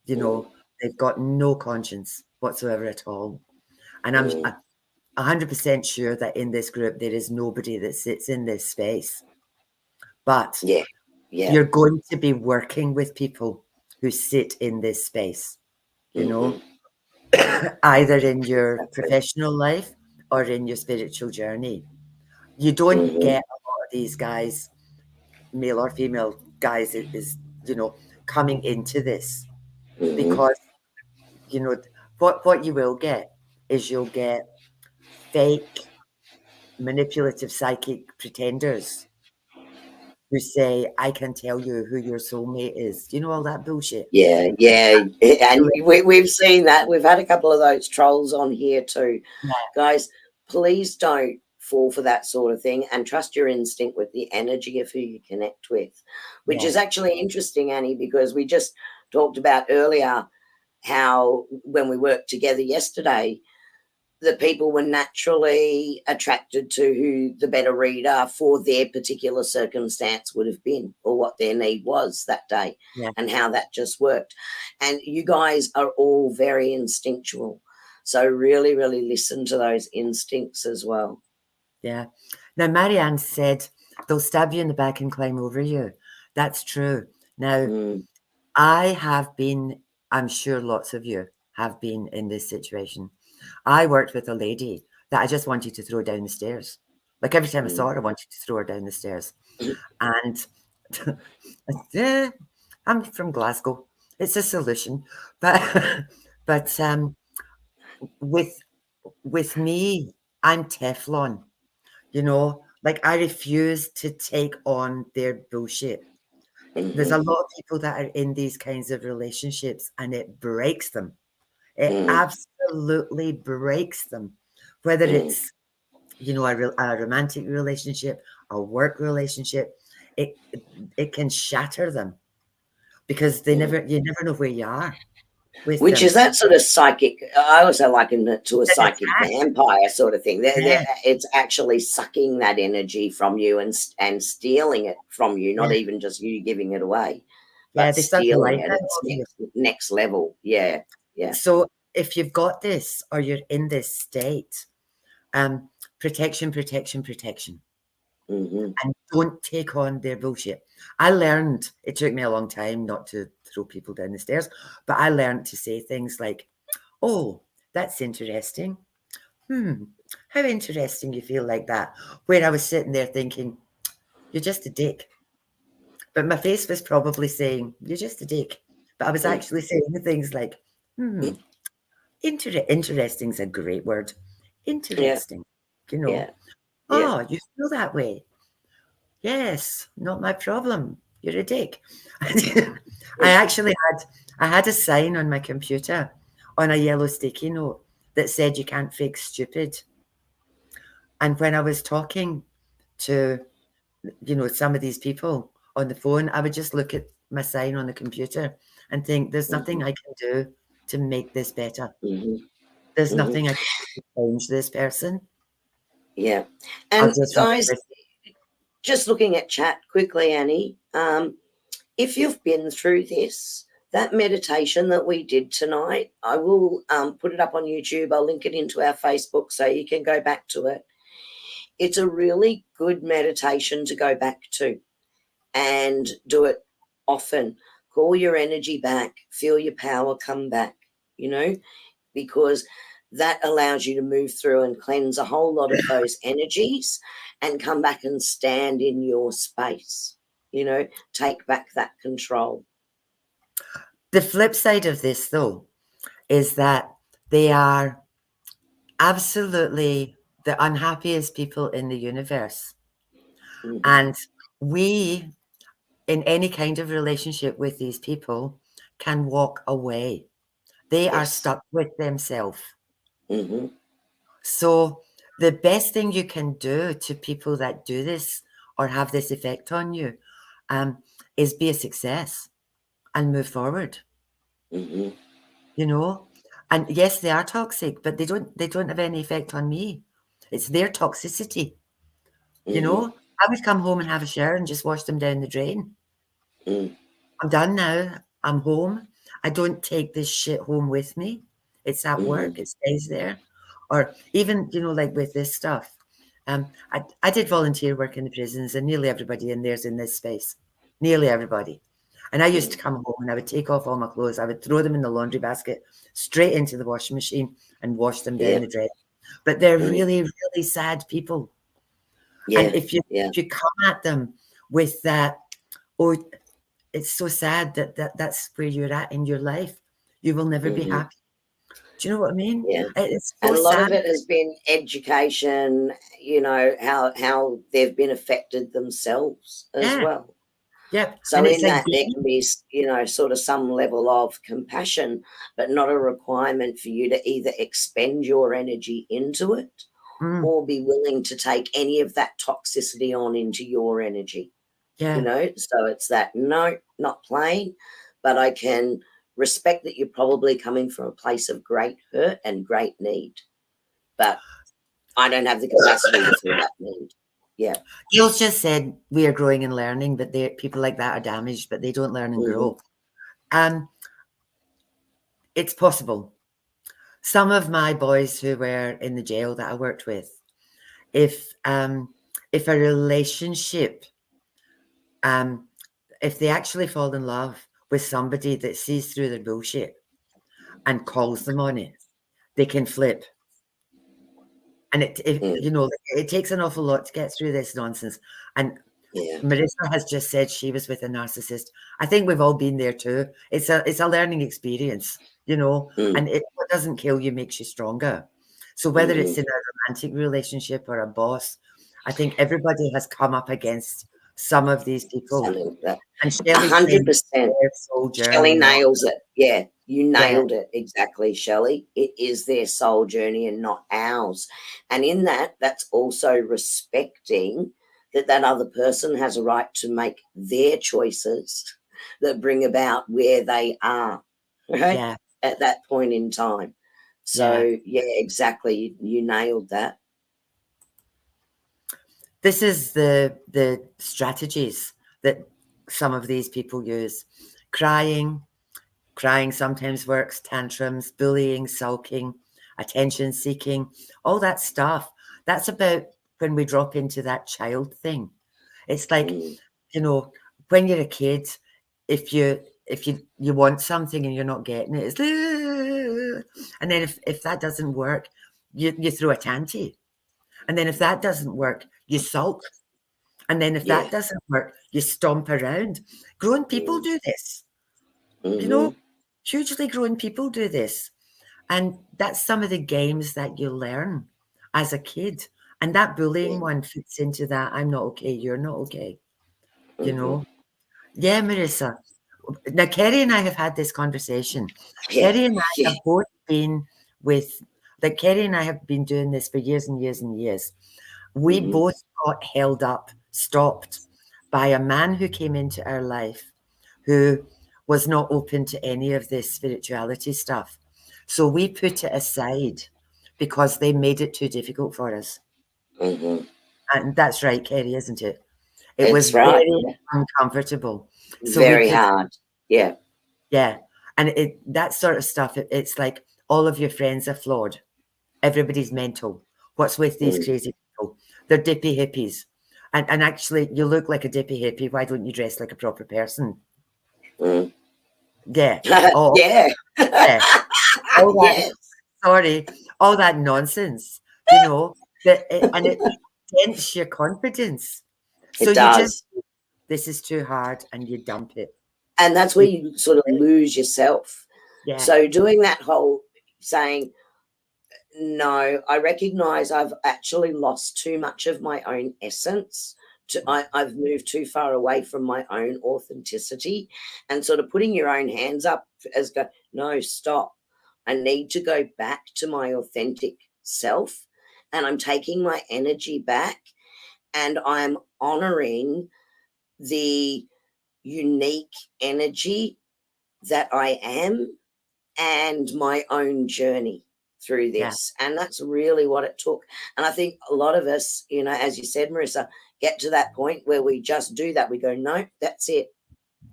You know, they've got no conscience whatsoever at all. And I'm 100% sure that in this group there is nobody that sits in this space. But you're going to be working with people who sit in this space, you know, either in your professional life or in your spiritual journey. You don't get a lot of these guys, male or female guys, is you know, coming into this because, you know, what you will get is you'll get fake, manipulative psychic pretenders who say, I can tell you who your soulmate is. You know, all that bullshit. Yeah. And we've seen that. We've had a couple of those trolls on here too. Yeah. Guys, please don't fall for that sort of thing and trust your instinct with the energy of who you connect with, which is actually interesting, Annie, because we just talked about earlier how when we worked together yesterday, the people were naturally attracted to who the better reader for their particular circumstance would have been, or what their need was that day, and how that just worked. And you guys are all very instinctual. So really, really listen to those instincts as well. Yeah. Now, Marianne said they'll stab you in the back and climb over you. That's true. Now, I have been, I'm sure lots of you have been in this situation. I worked with a lady that I just wanted to throw down the stairs. Like every time I saw her, I wanted to throw her down the stairs. And yeah, I'm from Glasgow. It's a solution. But but with me, I'm Teflon. You know, like I refuse to take on their bullshit. There's a lot of people that are in these kinds of relationships and it breaks them. It absolutely breaks them. Whether it's, you know, a romantic relationship, a work relationship, it can shatter them because you never know where you are with Which them. is that sort of psychic, I also liken it to a psychic vampire sort of thing. It's actually sucking that energy from you and stealing it from you, not even just you giving it away, but they suck the stealing life it. out It's of you. next level. Yeah. So if you've got this or you're in this state, protection. And don't take on their bullshit. I learned, it took me a long time not to throw people down the stairs, but I learned to say things like, oh, that's interesting. How interesting you feel like that. Where I was sitting there thinking, you're just a dick. But my face was probably saying, you're just a dick. But I was actually saying things like, interesting's a great word. Interesting. You know, oh, you feel that way. Yes, not my problem. You're a dick. I had a sign on my computer on a yellow sticky note that said you can't fake stupid. And when I was talking to, you know, some of these people on the phone, I would just look at my sign on the computer and think, there's nothing I can do to make this better. There's nothing I can do to change this person. Yeah. And guys, just looking at chat quickly, Annie, if you've been through this, that meditation that we did tonight, I will put it up on YouTube. I'll link it into our Facebook so you can go back to it. It's a really good meditation to go back to and do it often. Call your energy back, feel your power come back, you know, because that allows you to move through and cleanse a whole lot of those energies and come back and stand in your space, you know, take back that control. The flip side of this, though, is that they are absolutely the unhappiest people in the universe. And we, in any kind of relationship with these people, can walk away They are Yes. stuck with themselves. Mm-hmm. So the best thing you can do to people that do this or have this effect on you is be a success and move forward. Mm-hmm. You know, and yes, they are toxic, but they don't have any effect on me. It's their toxicity. You Mm-hmm. know, I would come home and have a shower and just wash them down the drain. Mm. I'm done now. I'm home. I don't take this shit home with me. It's at work. Mm-hmm. It stays there. Or even, you know, like with this stuff. I did volunteer work in the prisons, and nearly everybody in there's in this space. Nearly everybody. And I used to come home and I would take off all my clothes. I would throw them in the laundry basket, straight into the washing machine, and wash them down Yeah. the drain. But they're Mm. really, really sad people. Yeah. And if you Yeah. come at them with that, oh, it's so sad that's where you're at in your life. You will never be Mm-hmm. happy. Do you know what I mean? Yeah. It's And so a lot sad. of it has been education, you know, how they've been affected themselves as Yeah. well. Yep. So And it's in a that there game. can be, you know, sort of some level of compassion, but not a requirement for you to either expend your energy into it Mm, or be willing to take any of that toxicity on into your energy. You yeah. know, so it's that, no, not playing, but I can respect that you're probably coming from a place of great hurt and great need, but I don't have the capacity to fill that need. Yeah. Gil's just said we are growing and learning, but people like that are damaged, but they don't learn and Mm-hmm. grow. It's possible. Some of my boys who were in the jail that I worked with, if a relationship, if they actually fall in love with somebody that sees through their bullshit and calls them on it, they can flip. And Mm. you know, it takes an awful lot to get through this nonsense. And Yeah. Marissa has just said she was with a narcissist. I think we've all been there too. It's a learning experience, you know, Mm. and what doesn't kill you makes you stronger. So whether Mm-hmm. it's in a romantic relationship or a boss, I think everybody has come up against some of these people. Something like that. And Shelley's saying 100%. their soul Shelley journey, not nails it. Yeah, you yeah, nailed it exactly, Shelley. It is their soul journey and not ours. And in that, that's also respecting that that other person has a right to make their choices that bring about where they are, right? yeah, At that point in time. yeah. So, yeah, exactly. You nailed that. This is the strategies that some of these people use. Crying sometimes works, tantrums, bullying, sulking, attention seeking, all that stuff. That's about when we drop into that child thing. It's like, Mm, you know, when you're a kid, if you want something and you're not getting it, it's and then if that doesn't work, you throw a tanty. And then if that doesn't work, you sulk. And then if yeah. that doesn't work, you stomp around. Grown people Mm, do this. You mm-hmm. know, hugely grown people do this. And that's some of the games that you learn as a kid. And that bullying Yeah. one fits into that. I'm not okay. You're not okay. You Mm-hmm. know? Yeah, Marissa. Now, Kerrie and I have had this conversation. Yeah. Kerrie and I Yeah. have both been with, like, Kerrie and I have been doing this for years and years and years. We Mm-hmm. both got held up, stopped by a man who came into our life who was not open to any of this spirituality stuff. So we put it aside because they made it too difficult for us. Mm-hmm. And that's right, Kerrie, isn't it? It was It's right. very Yeah. uncomfortable. So we Very put, hard. Yeah. yeah. And that sort of stuff, it's like all of your friends are flawed. Everybody's mental. What's with these Mm. crazy people? They're dippy hippies. And actually, you look like a dippy hippie. Why don't you dress like a proper person? Mm. Yeah. Oh, Yeah. yeah. All that, Yes, sorry, all that nonsense, you know, and it dents your confidence. So it you just, does. this is too hard, and you dump it. And that's where You, you sort of lose yourself. yeah. So doing that whole saying, no, I recognize I've actually lost too much of my own essence. I've moved too far away from my own authenticity, and sort of putting your own hands up as go, no, stop. I need to go back to my authentic self, and I'm taking my energy back, and I'm honoring the unique energy that I am and my own journey through this. Yeah. And that's really what it took. And I think a lot of us, you know, as you said, Marissa, get to that point where we just do that. We go, no, that's it.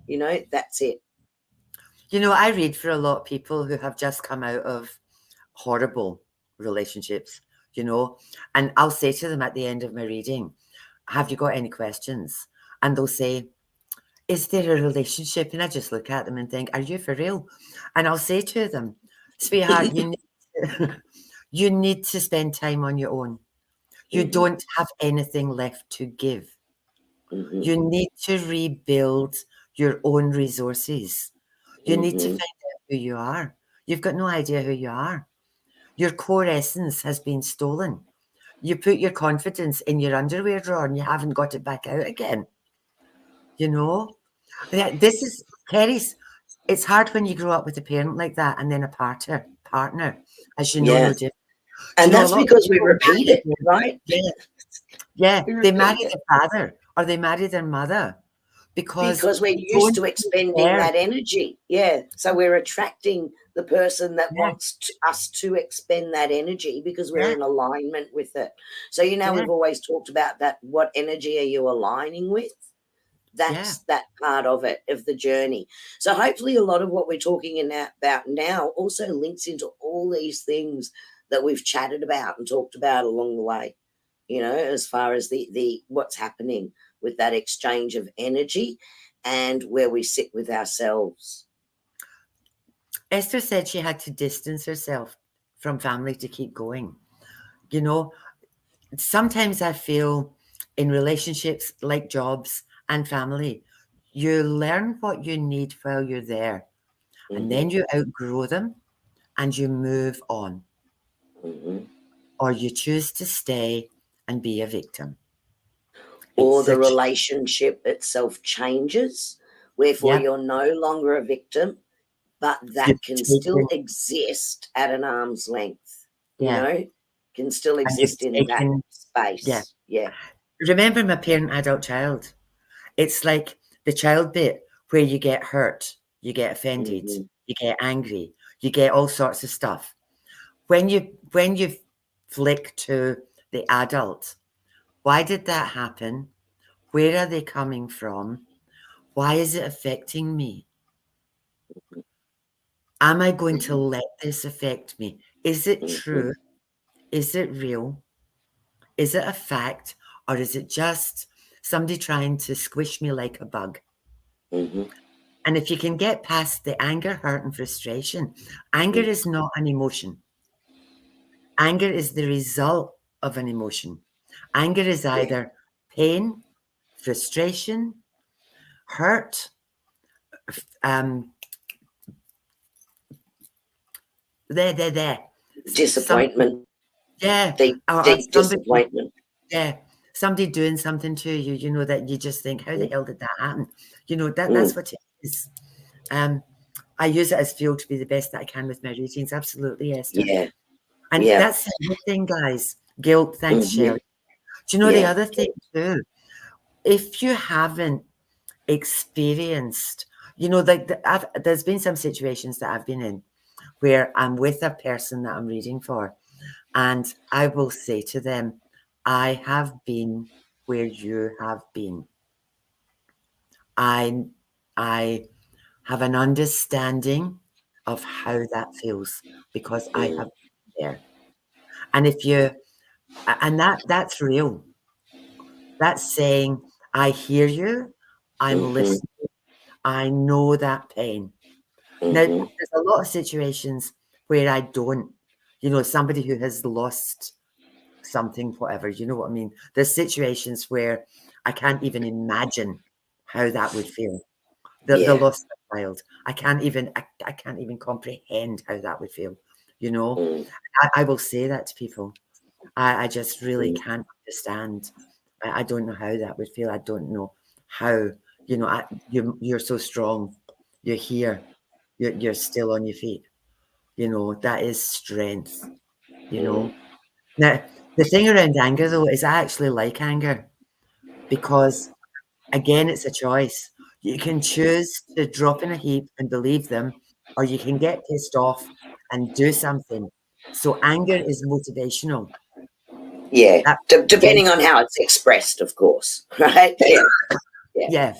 You know, that's it. You know, I read for a lot of people who have just come out of horrible relationships, you know, and I'll say to them at the end of my reading, have you got any questions? And they'll say, is there a relationship? And I just look at them and think, are you for real? And I'll say to them, sweetheart, you need to spend time on your own. You don't have anything left to give. You need to rebuild your own resources. You need to find out who you are. You've got no idea who you are. Your core essence has been stolen. You put your confidence in your underwear drawer and you haven't got it back out again. You know? This is, Kerrie's, it's hard when you grow up with a parent like that and then a partner, as you know, no different. And that's because we repeat it, right? Yeah. They marry their father or they marry their mother because we're used to expending that energy. Yeah. So we're attracting the person that wants us to expend that energy because we're in alignment with it. So, you know, we've always talked about that. What energy are you aligning with? That's that part of it, of the journey. So hopefully a lot of what we're talking about now also links into all these things that we've chatted about and talked about along the way, you know, as far as the what's happening with that exchange of energy and where we sit with ourselves. Esther said she had to distance herself from family to keep going. You know, sometimes I feel in relationships like jobs and family, you learn what you need while you're there, and then you outgrow them and you move on. Or you choose to stay and be a victim. Or the relationship itself changes, wherefore you're no longer a victim, but that can still exist at an arm's length, you know, can still exist in that space. Yeah. Remember my parent, adult, child. It's like the child bit where you get hurt, you get offended, you get angry, you get all sorts of stuff. When you flick to the adult, why did that happen? Where are they coming from? Why is it affecting me? Am I going to let this affect me? Is it true? Is it real? Is it a fact? Or is it just somebody trying to squish me like a bug? And if you can get past the anger, hurt, and frustration, anger is not an emotion. Anger is the result of an emotion. Anger is either pain, frustration, hurt, disappointment. Deep disappointment. Somebody doing something to you, you know, that you just think, how the hell did that happen? You know, that's what it is. I use it as fuel to be the best that I can with my routines. Absolutely, Esther. And that's the thing, guys. Guilt, thanks, Shelley. Do you know the other thing too? If you haven't experienced, you know, like there's been some situations that I've been in where I'm with a person that I'm reading for, and I will say to them, I have been where you have been. I have an understanding of how that feels because I have been there. And that's real. That's saying, I hear you, I'm listening, I know that pain. Now, there's a lot of situations where I don't, you know, somebody who has lost something, whatever, you know what I mean? There's situations where I can't even imagine how that would feel. The loss of a child. I can't even comprehend how that would feel, you know? I will say that to people. I just really can't understand. I don't know how that would feel. I don't know how, you know, you're so strong. You're here. You're still on your feet. that is strength, Now, the thing around anger, though, is I actually like anger because, again, it's a choice. You can choose to drop in a heap and believe them, or you can get pissed off and do something. So anger is motivational. Yeah. That Depending on how it's expressed, of course, right? Yeah. yeah,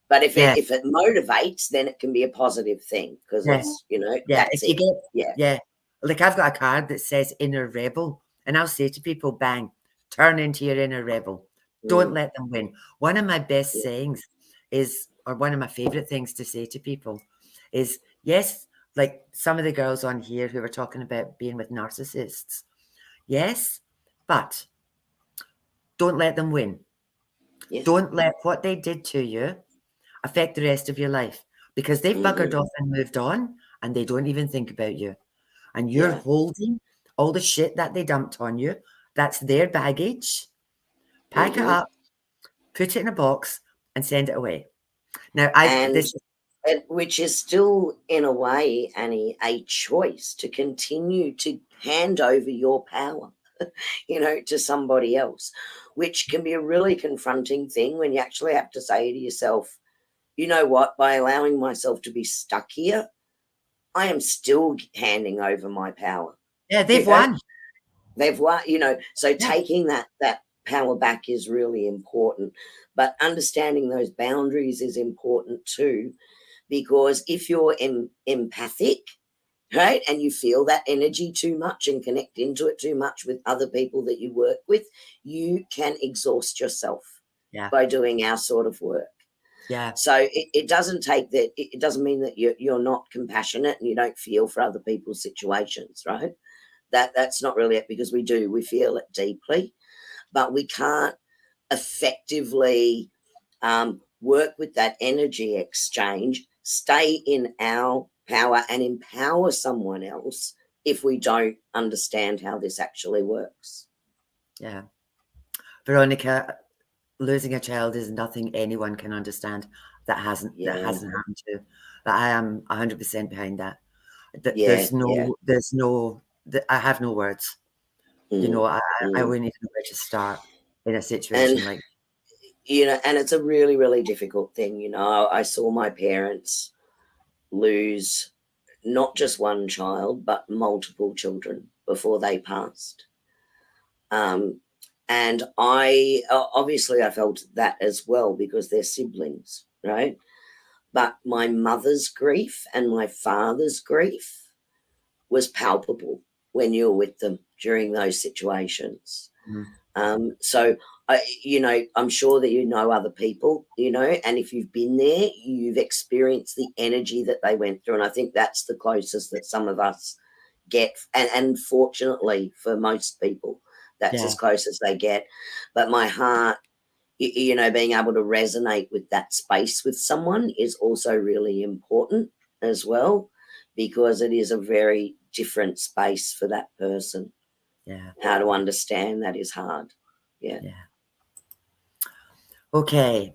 But if yeah, it motivates, then it can be a positive thing because yeah, it's yeah. that's If you it. get Yeah. yeah, like I've got a card that says inner rebel, and I'll say to people, bang, turn into your inner rebel. Don't let them win. One of my best sayings is, or one of my favorite things to say to people is, yes, like some of the girls on here who were talking about being with narcissists. Yes, but don't let them win. Yes. Don't let what they did to you affect the rest of your life because they've buggered off and moved on and they don't even think about you. And you're holding all the shit that they dumped on you. That's their baggage. Pack it up, put it in a box, and send it away. Now, which is still, in a way, Annie, a choice to continue to hand over your power, to somebody else, which can be a really confronting thing when you actually have to say to yourself, you know what, by allowing myself to be stuck here, I am still handing over my power. yeah, they've won. They've won, so Yeah, taking that power back is really important. But understanding those boundaries is important too, because if you're empathic, right, and you feel that energy too much and connect into it too much with other people that you work with, you can exhaust yourself yeah, by doing our sort of work. yeah, So it doesn't take that. It doesn't mean that you're not compassionate and you don't feel for other people's situations, right? That's not really it, because we feel it deeply, but we can't effectively work with that energy exchange, stay in our power and empower someone else if we don't understand how this actually works. yeah. Veronica, losing a child is nothing anyone can understand that hasn't Yeah, happened to. But I am 100% behind that. yeah, yeah. I have no words. Mm, I mm. wouldn't even know where to start in a And situation like and it's a really, really difficult thing. I saw my parents lose not just one child, but multiple children before they passed. Um, and obviously I felt that as well because they're siblings, right? But my mother's grief and my father's grief was palpable when you were with them during those situations. Mhm. So I'm sure that other people, and if you've been there, you've experienced the energy that they went through. And I think that's the closest that some of us get. And fortunately for most people, that's Yeah, as close as they get. But my heart, being able to resonate with that space with someone is also really important as well, because it is a very different space for that person. yeah, How to understand that is hard. Yeah. yeah. Okay,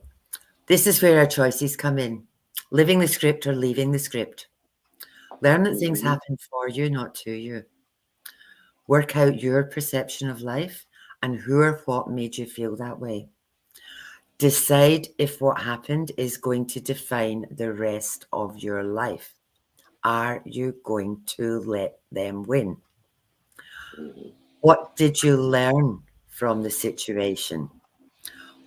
this is where our choices come in. Living the script or leaving the script. Learn that things Mhm. happen for you, not to you. Work out your perception of life and who or what made you feel that way. Decide if what happened is going to define the rest of your life. Are you going to let them win? Mhm. What did you learn from the situation?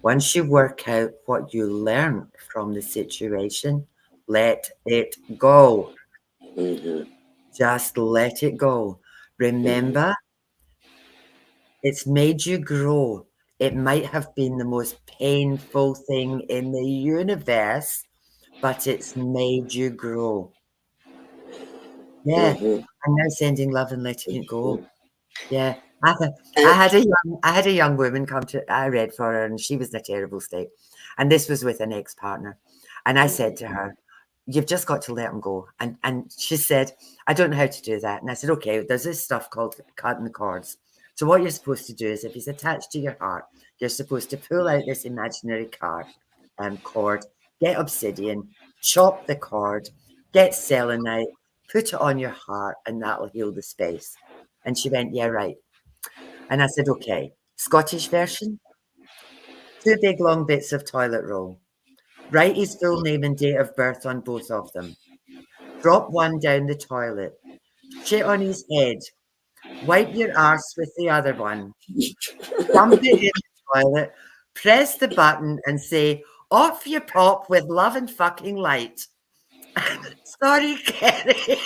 Once you work out what you learned from the situation, let it go. Mhm. Just let it go. Mhm. Remember, it's made you grow. It might have been the most painful thing in the universe, but it's made you grow. Yeah. Mhm. I'm now sending love and letting it go. Mhm. Yeah. And I had a young woman come to I read for her and she was in a terrible state. And this was with an ex-partner. And I said to her, "You've just got to let him go." And she said, "I don't know how to do that." And I said, "Okay, there's this stuff called cutting the cords. So what you're supposed to do is if he's attached to your heart, you're supposed to pull out this imaginary cord, get obsidian, chop the cord, get selenite, Put it on your heart and that'll heal the space. And she went, yeah, right. And I said, okay. Scottish version, 2 big long bits of toilet roll. Write his full name and date of birth on both of them. Drop one down the toilet. Shit on his head. Wipe your arse with the other one. Dump it in the toilet. Press the button and say, off you pop with love and fucking light. Sorry, Kerrie.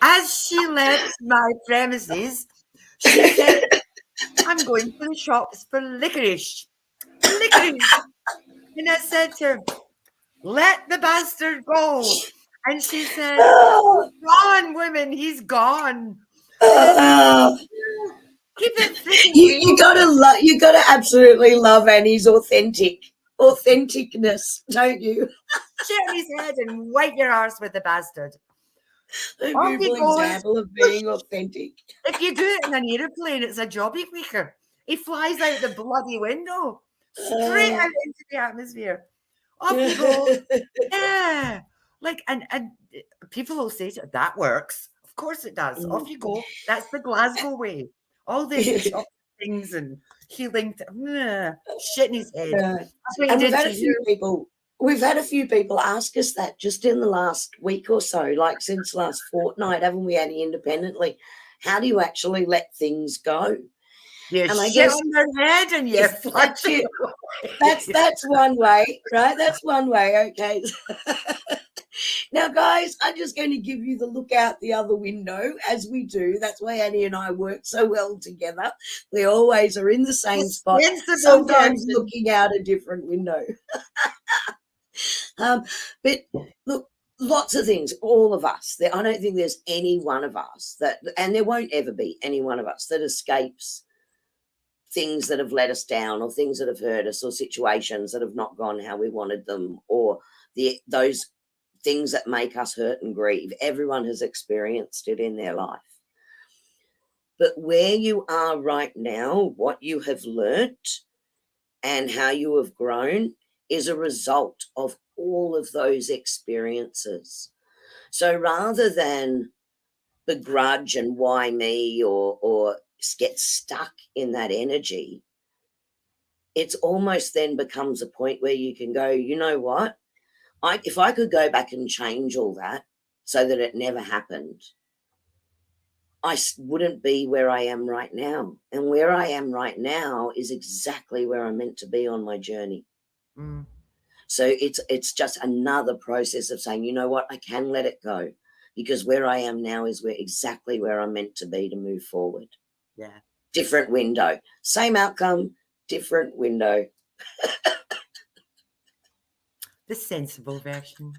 As she left my premises, she said, I'm going to the shops for licorice. Licorice. And I said to her, let the bastard go. And she said, he's gone, women, he's gone. Keep it freaking you gotta absolutely love Annie's authenticness, don't you? Shit on his head and wipe your arse with the bastard. A beautiful example of being authentic. If you do it in an aeroplane, it's a jobby quicker. He flies out the bloody window, straight out into the atmosphere. Off you go. Yeah. Like, and people will say to that works. Of course it does. Off you go. That's the Glasgow way. All the things and healing. Shit in his head. That's what and he we've did had a few people ask us that just in the last week or so, like since last fortnight, haven't we, Annie, independently? How do you actually let things go? You shit on their head and you flush it. That's one way, right? That's one way, okay. Now, guys, I'm just going to give you the look out the other window, as we do. That's why Annie and I work so well together. We always are in the same spot, sometimes looking out a different window. But look, lots of things, all of us. I don't think there's any one of us that, and there won't ever be any one of us that escapes things that have let us down or things that have hurt us or situations that have not gone how we wanted them or those things that make us hurt and grieve. Everyone has experienced it in their life. But where you are right now, what you have learnt and how you have grown is a result of all of those experiences. So rather than begrudge and why me or get stuck in that energy, it's almost then becomes a point where you can go, you know what? If I could go back and change all that so that it never happened, I wouldn't be where I am right now. And where I am right now is exactly where I'm meant to be on my journey. So it's just another process of saying, you know what, I can let it go because where I am now is exactly where I'm meant to be to move forward. Yeah. Different window. Same outcome, different window. The sensible version.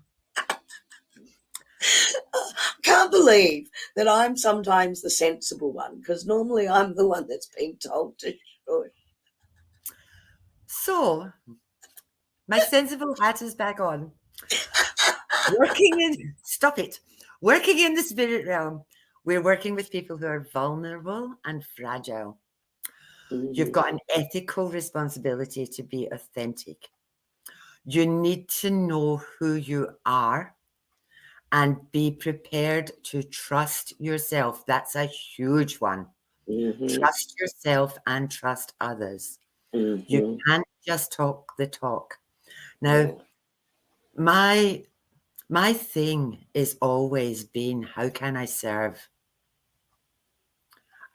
Can't believe that I'm sometimes the sensible one because normally I'm the one that's being told to shush. So, my sensible hat is back on. Working in the spirit realm, we're working with people who are vulnerable and fragile. You've got an ethical responsibility to be authentic. You need to know who you are and be prepared to trust yourself. That's a huge one. Trust yourself and trust others. You can't just talk the talk. Now, my thing is always been, how can I serve?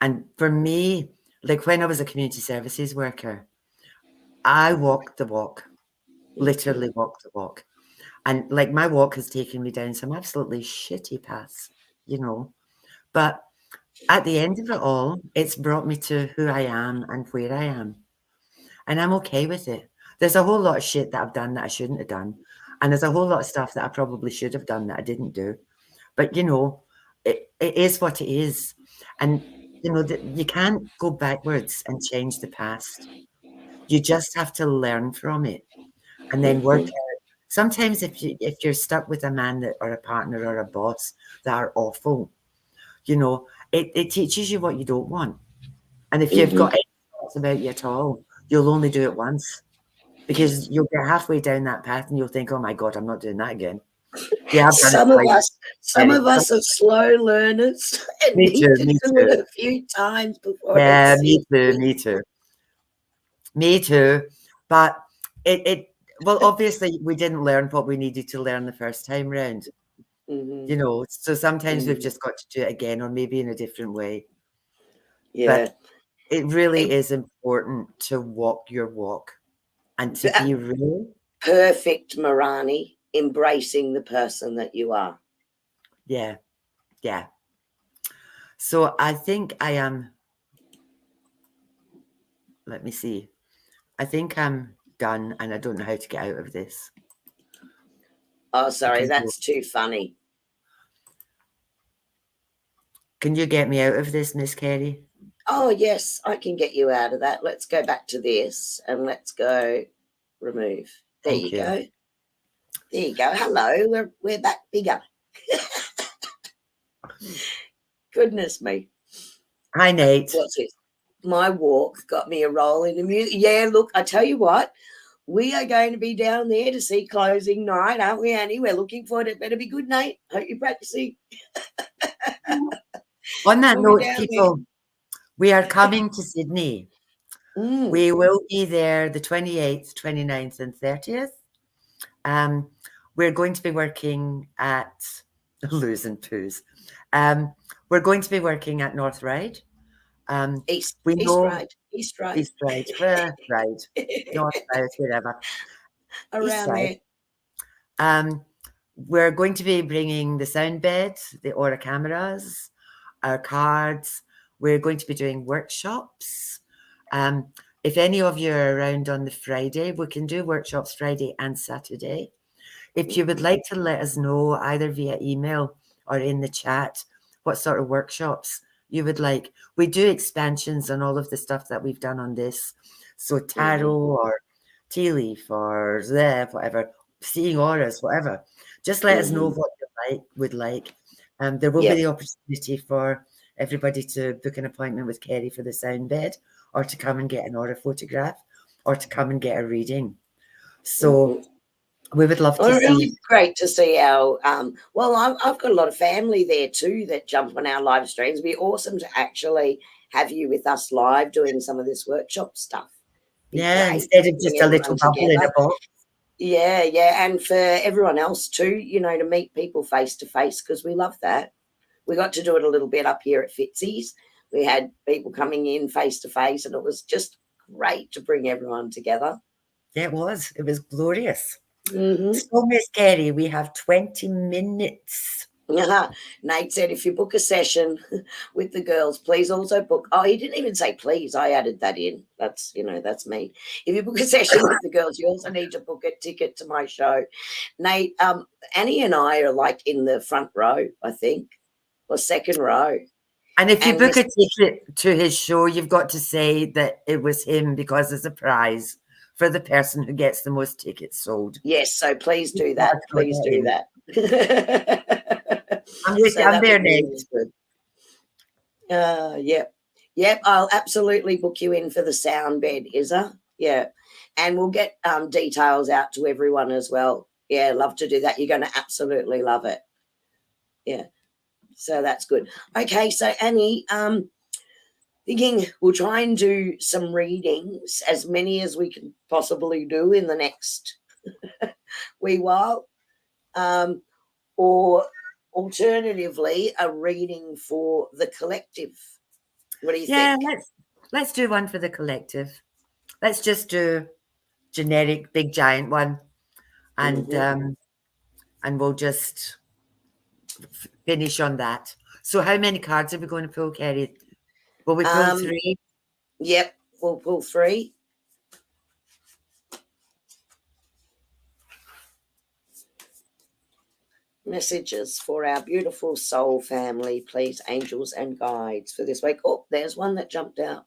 And for me, like when I was a community services worker, I walked the walk, literally walked the walk. And like my walk has taken me down some absolutely shitty paths, you know. But at the end of it all, it's brought me to who I am and where I am. And I'm okay with it. There's a whole lot of shit that I've done that I shouldn't have done. And there's a whole lot of stuff that I probably should have done that I didn't do. But, you know, it is what it is. And, you know, you can't go backwards and change the past. You just have to learn from it and then work out. Sometimes if you're stuck with a man or a partner or a boss that are awful, you know, it teaches you what you don't want. And if you've got any thoughts about you at all, you'll only do it once because you'll get halfway down that path and you'll think, oh my God, I'm not doing that again. Yeah, I've done it twice. Some of us are slow learners and Me need too, to me do too. it a few times before Yeah, it's me too, me too. Me too. But well, obviously we didn't learn what we needed to learn the first time round. Mm-hmm. You know, so sometimes we've Mm. just got to do it again, or maybe in a different way. Yeah. But it really is important to walk your walk and to be real. Perfect, Marani, embracing the person that you are. Yeah, yeah. So I think I am, let me see. I think I'm done and I don't know how to get out of this. Oh, sorry, that's too funny. Can you get me out of this, Miss Kerrie? Oh, yes, I can get you out of that. Let's go back to this and let's go remove. There Thank you you. go. There you go. Hello, we're back bigger. Goodness me. Hi, Nate. What's it? My walk got me a roll in the music. Yeah, look, I tell you what, we are going to be down there to see closing night, aren't we, Annie? We're looking forward. It better be good, Nate. Hope you're practicing. On that We'll note, people, we are coming to Sydney. We will be there the 28th, 29th, and 30th. We're going to be working at losing poos. We're going to be working at North Ryde. East Ryde. East Ryde. East Ryde, Ryde, North Ryde, whatever. Around there. We're going to be bringing the sound bed, the Aura cameras, our cards. We're going to be doing workshops. If any of you are around on the Friday, we can do workshops Friday and Saturday. If you would like to let us know either via email or in the chat what sort of workshops you would like. We do expansions on all of the stuff that we've done on this. So tarot or tea leaf or whatever, seeing auras, whatever. Just let us know what you would like. There will be the opportunity for everybody to book an appointment with Kerrie for the sound bed, or to come and get an aura photograph, or to come and get a reading. So we would love to see. Really great to see our well, I've got a lot of family there too that jump on our live streams. It'd be awesome to actually have you with us live doing some of this workshop stuff. Yeah, instead of just a little bubble in a box. Yeah, yeah. And for everyone else too, you know, to meet people face to face, because we love that. We got to do it a little bit up here at Fitzy's. We had people coming in face to face, and it was just great to bring everyone together. Yeah, it was. It was glorious. Mm-hmm. So, Miss Kerrie, we have 20 minutes. Nate said, if you book a session with the girls, please also book. Oh, he didn't even say please. I added that in. That's, you know, that's me. If you book a session with the girls, you also need to book a ticket to my show. Nate, Annie and I are like in the front row, I think, or second row. And if you book a ticket to his show, you've got to say that it was him, because there's a prize for the person who gets the most tickets sold. Yes, so please do that. Please do that. I'm there next. Yep. I'll absolutely book you in for the sound bed, Isa. Yeah, and we'll get details out to everyone as well. Yeah, love to do that. You're going to absolutely love it. Yeah, so that's good. Okay, so Annie, thinking we'll try and do some readings, as many as we can possibly do in the next wee while, or alternatively a reading for the collective. What do you think? Yeah, let's do one for the collective. Let's just do generic big giant one, and and we'll just finish on that. So how many cards are we going to pull, Kerrie? Will we pull 3? Yep, we'll pull 3. Messages for our beautiful soul family, please, angels and guides, for this week. Oh, there's one that jumped out.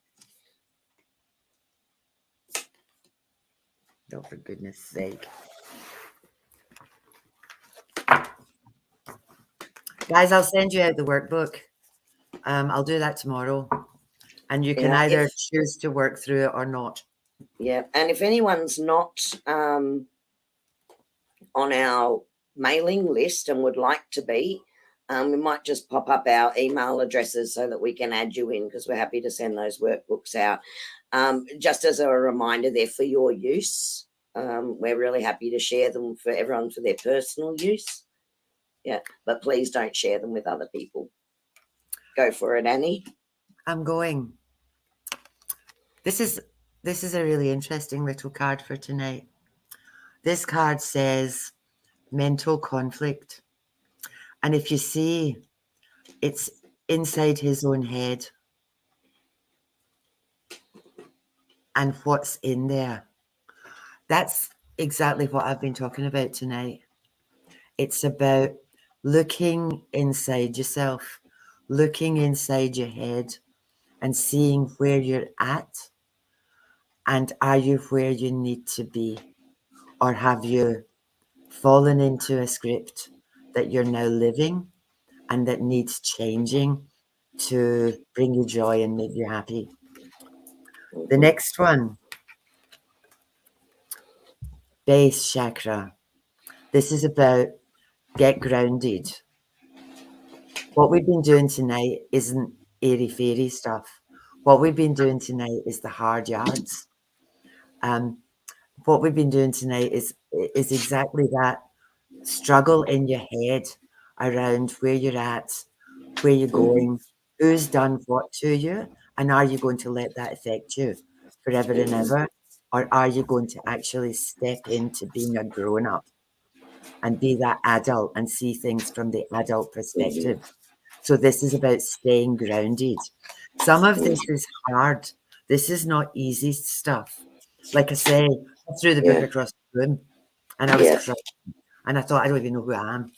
Oh, for goodness sake. Guys, I'll send you out the workbook. I'll do that tomorrow. And you can either choose to work through it or not. Yeah, and if anyone's not on our mailing list and would like to be, we might just pop up our email addresses so that we can add you in, because we're happy to send those workbooks out. Just as a reminder, they're for your use. We're really happy to share them for everyone for their personal use. Yeah, but please don't share them with other people. Go for it, Annie. I'm going. This is a really interesting little card for tonight. This card says mental conflict. And if you see, it's inside his own head. And what's in there. That's exactly what I've been talking about tonight. It's about looking inside yourself, looking inside your head and seeing where you're at. And are you where you need to be? Or have you fallen into a script that you're now living and that needs changing to bring you joy and make you happy? The next one, base chakra. This is about get grounded. What we've been doing tonight isn't airy-fairy stuff. What we've been doing tonight is the hard yards. What we've been doing tonight is exactly that. Struggle in your head around where you're at, where you're going, who's done what to you, and are you going to let that affect you forever and ever? Or are you going to actually step into being a grown-up and be that adult and see things from the adult perspective? So this is about staying grounded. Some of this is hard. This is not easy stuff. Like I say, I threw the book across the room and I was crying. And I thought, I don't even know who I am.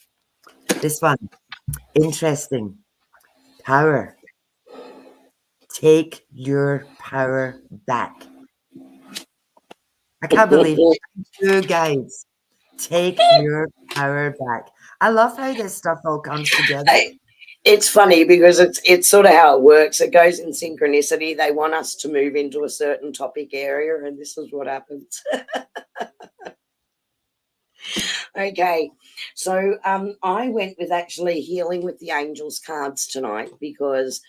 This one, interesting. Power. Take your power back. I can't believe it. You guys, take your power back. I love how this stuff all comes together. It's funny because it's sort of how it works. It goes in synchronicity. They want us to move into a certain topic area, and this is what happens. Okay, so I went with actually healing with the angels cards tonight because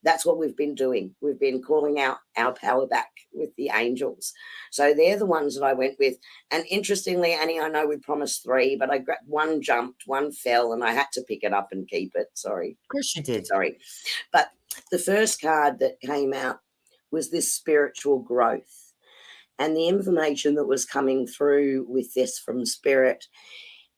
that's what we've been doing. We've been calling out our power back with the angels. So they're the ones that I went with. And interestingly, Annie, I know we promised 3, but I grabbed one, jumped, one fell, and I had to pick it up and keep it. Sorry. Of course you did. Sorry. But the first card that came out was this spiritual growth. And the information that was coming through with this from Spirit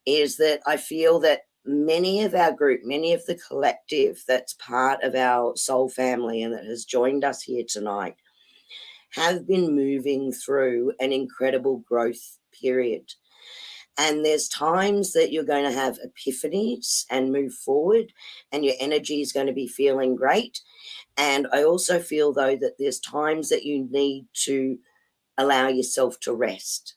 is that I feel that many of our group, many of the collective that's part of our soul family and that has joined us here tonight have been moving through an incredible growth period. And there's times that you're going to have epiphanies and move forward and your energy is going to be feeling great. And I also feel, though, that there's times that you need to allow yourself to rest.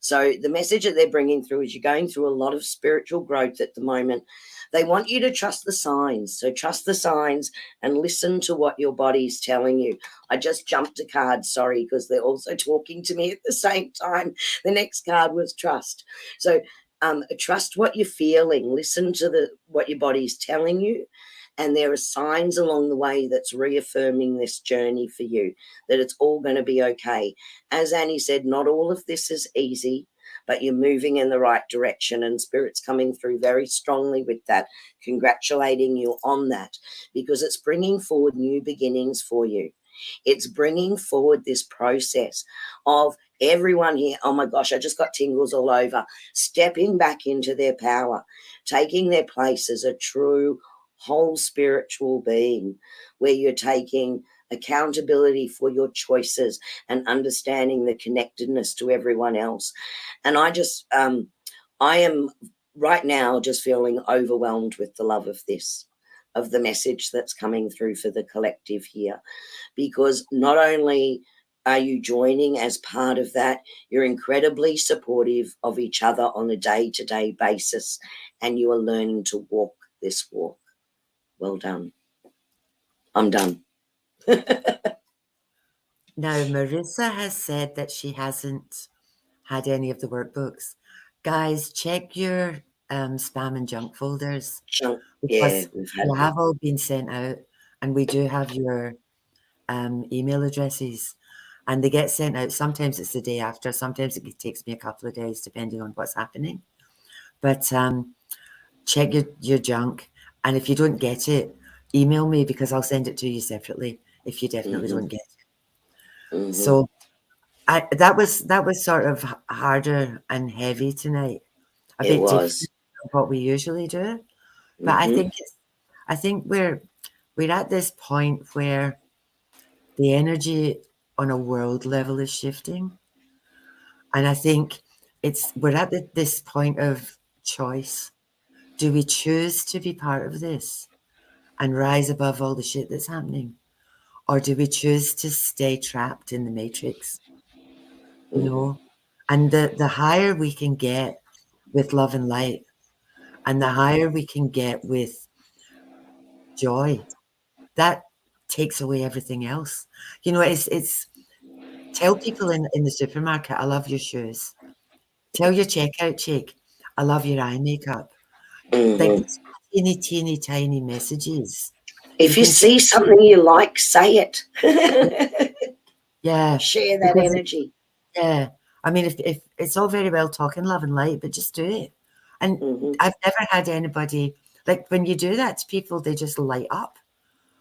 So the message that they're bringing through is you're going through a lot of spiritual growth at the moment. They want you to trust the signs. So trust the signs and listen to what your body's telling you. I just jumped a card, sorry, because they're also talking to me at the same time. The next card was trust. So trust what you're feeling. Listen to what your body's telling you. And there are signs along the way that's reaffirming this journey for you, that it's all going to be okay. As Annie said, not all of this is easy, but you're moving in the right direction, and Spirit's coming through very strongly with that, congratulating you on that, because it's bringing forward new beginnings for you. It's bringing forward this process of everyone here, oh my gosh, I just got tingles all over, stepping back into their power, taking their place as a true whole spiritual being, where you're taking accountability for your choices and understanding the connectedness to everyone else. And I just I am right now just feeling overwhelmed with the love of this, of the message that's coming through for the collective here, because not only are you joining as part of that, you're incredibly supportive of each other on a day-to-day basis, and you are learning to walk this walk. Well done. I'm done. Now, Marissa has said that she hasn't had any of the workbooks. Guys, check your spam and junk folders, Junk. Yeah, because we've they had have all been sent out, and we do have your email addresses, and they get sent out. Sometimes it's the day after, sometimes it takes me a couple of days depending on what's happening. But check your junk, and if you don't get it, email me, because I'll send it to you separately if you definitely don't get it. So that was sort of harder and heavy tonight, a It bit different was. from what we usually do. But I think we're at this point where the energy on a world level is shifting, and I think we're at this point of choice. Do we choose to be part of this and rise above all the shit that's happening, or do we choose to stay trapped in the matrix? You know, and the higher we can get with love and light, and the higher we can get with joy, that takes away everything else. You know, it's tell people in the supermarket, I love your shoes. Tell your checkout chick, I love your eye makeup. Like these teeny, teeny, tiny messages. If you can see something you like, say it. Yeah. Share that energy. Yeah. I mean, if it's all very well talking love and light, but just do it. And I've never had anybody, like, when you do that to people, they just light up.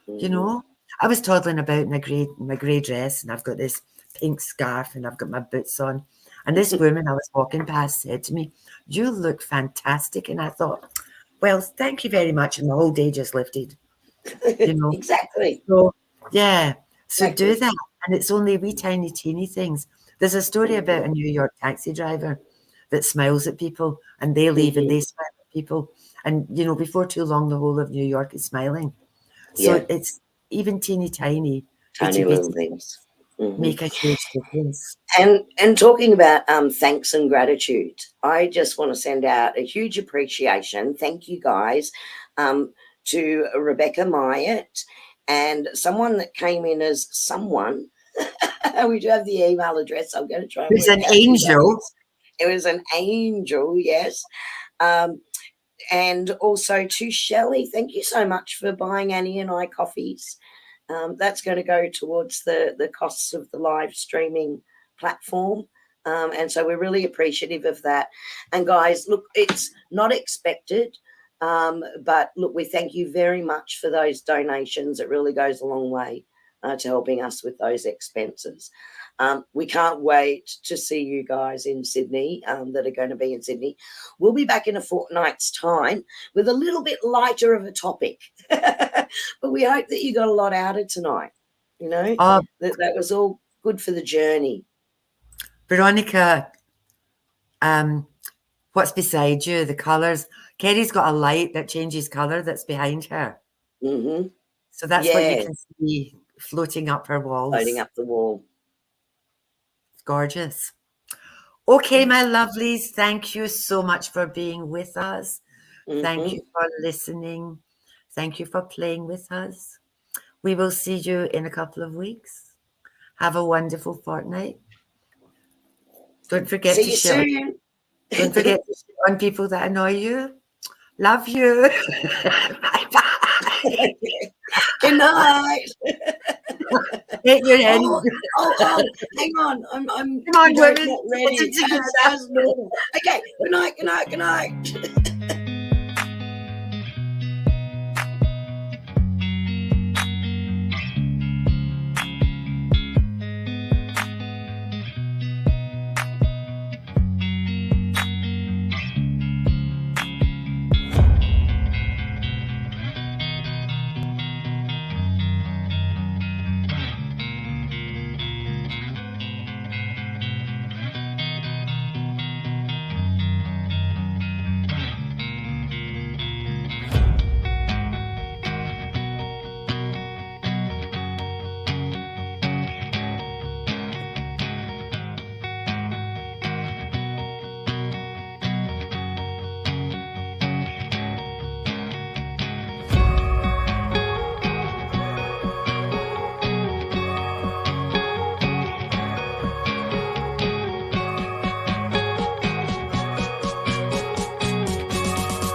You know, I was toddling about in my grey dress, and I've got this pink scarf, and I've got my boots on. And this woman I was walking past said to me, "You look fantastic." And I thought, well, thank you very much. And the whole day just lifted, you know. Exactly. So, yeah. So Exactly. do that. And it's only wee tiny, teeny things. There's a story about a New York taxi driver that smiles at people, and they leave and they smile at people. And, you know, before too long, the whole of New York is smiling. So Yeah. it's even teeny tiny, Tiny itty little bitty, things. make a huge difference. And talking about thanks and gratitude, I just want to send out a huge appreciation. Thank you guys to Rebecca Myatt and someone that came in as someone. We do have the email address. I'm going to try and There's work an out who that angel. is. It was an angel, yes. And also to Shelley, thank you so much for buying Annie and I coffees. That's going to go towards the costs of the live streaming platform. And so we're really appreciative of that. And guys, look, it's not expected. But look, we thank you very much for those donations. It really goes a long way to helping us with those expenses. We can't wait to see you guys in Sydney that are going to be in Sydney. We'll be back in a fortnight's time with a little bit lighter of a topic. But we hope that you got a lot out of tonight. You know, that was all good for the journey. Veronica, what's beside you? The colours. Kerrie's got a light that changes colour that's behind her. So that's what you can see floating up her walls. Floating up the wall. It's gorgeous. Okay, my lovelies, thank you so much for being with us. Thank you for listening. Thank you for playing with us. We will see you in a couple of weeks. Have a wonderful fortnight. Don't forget See to you share. soon. Don't forget to share on people that annoy you. Love you. Bye-bye. Good night. Hit your head. Oh, hang on. I'm Come on, women. not ready. As normal. Okay, good night.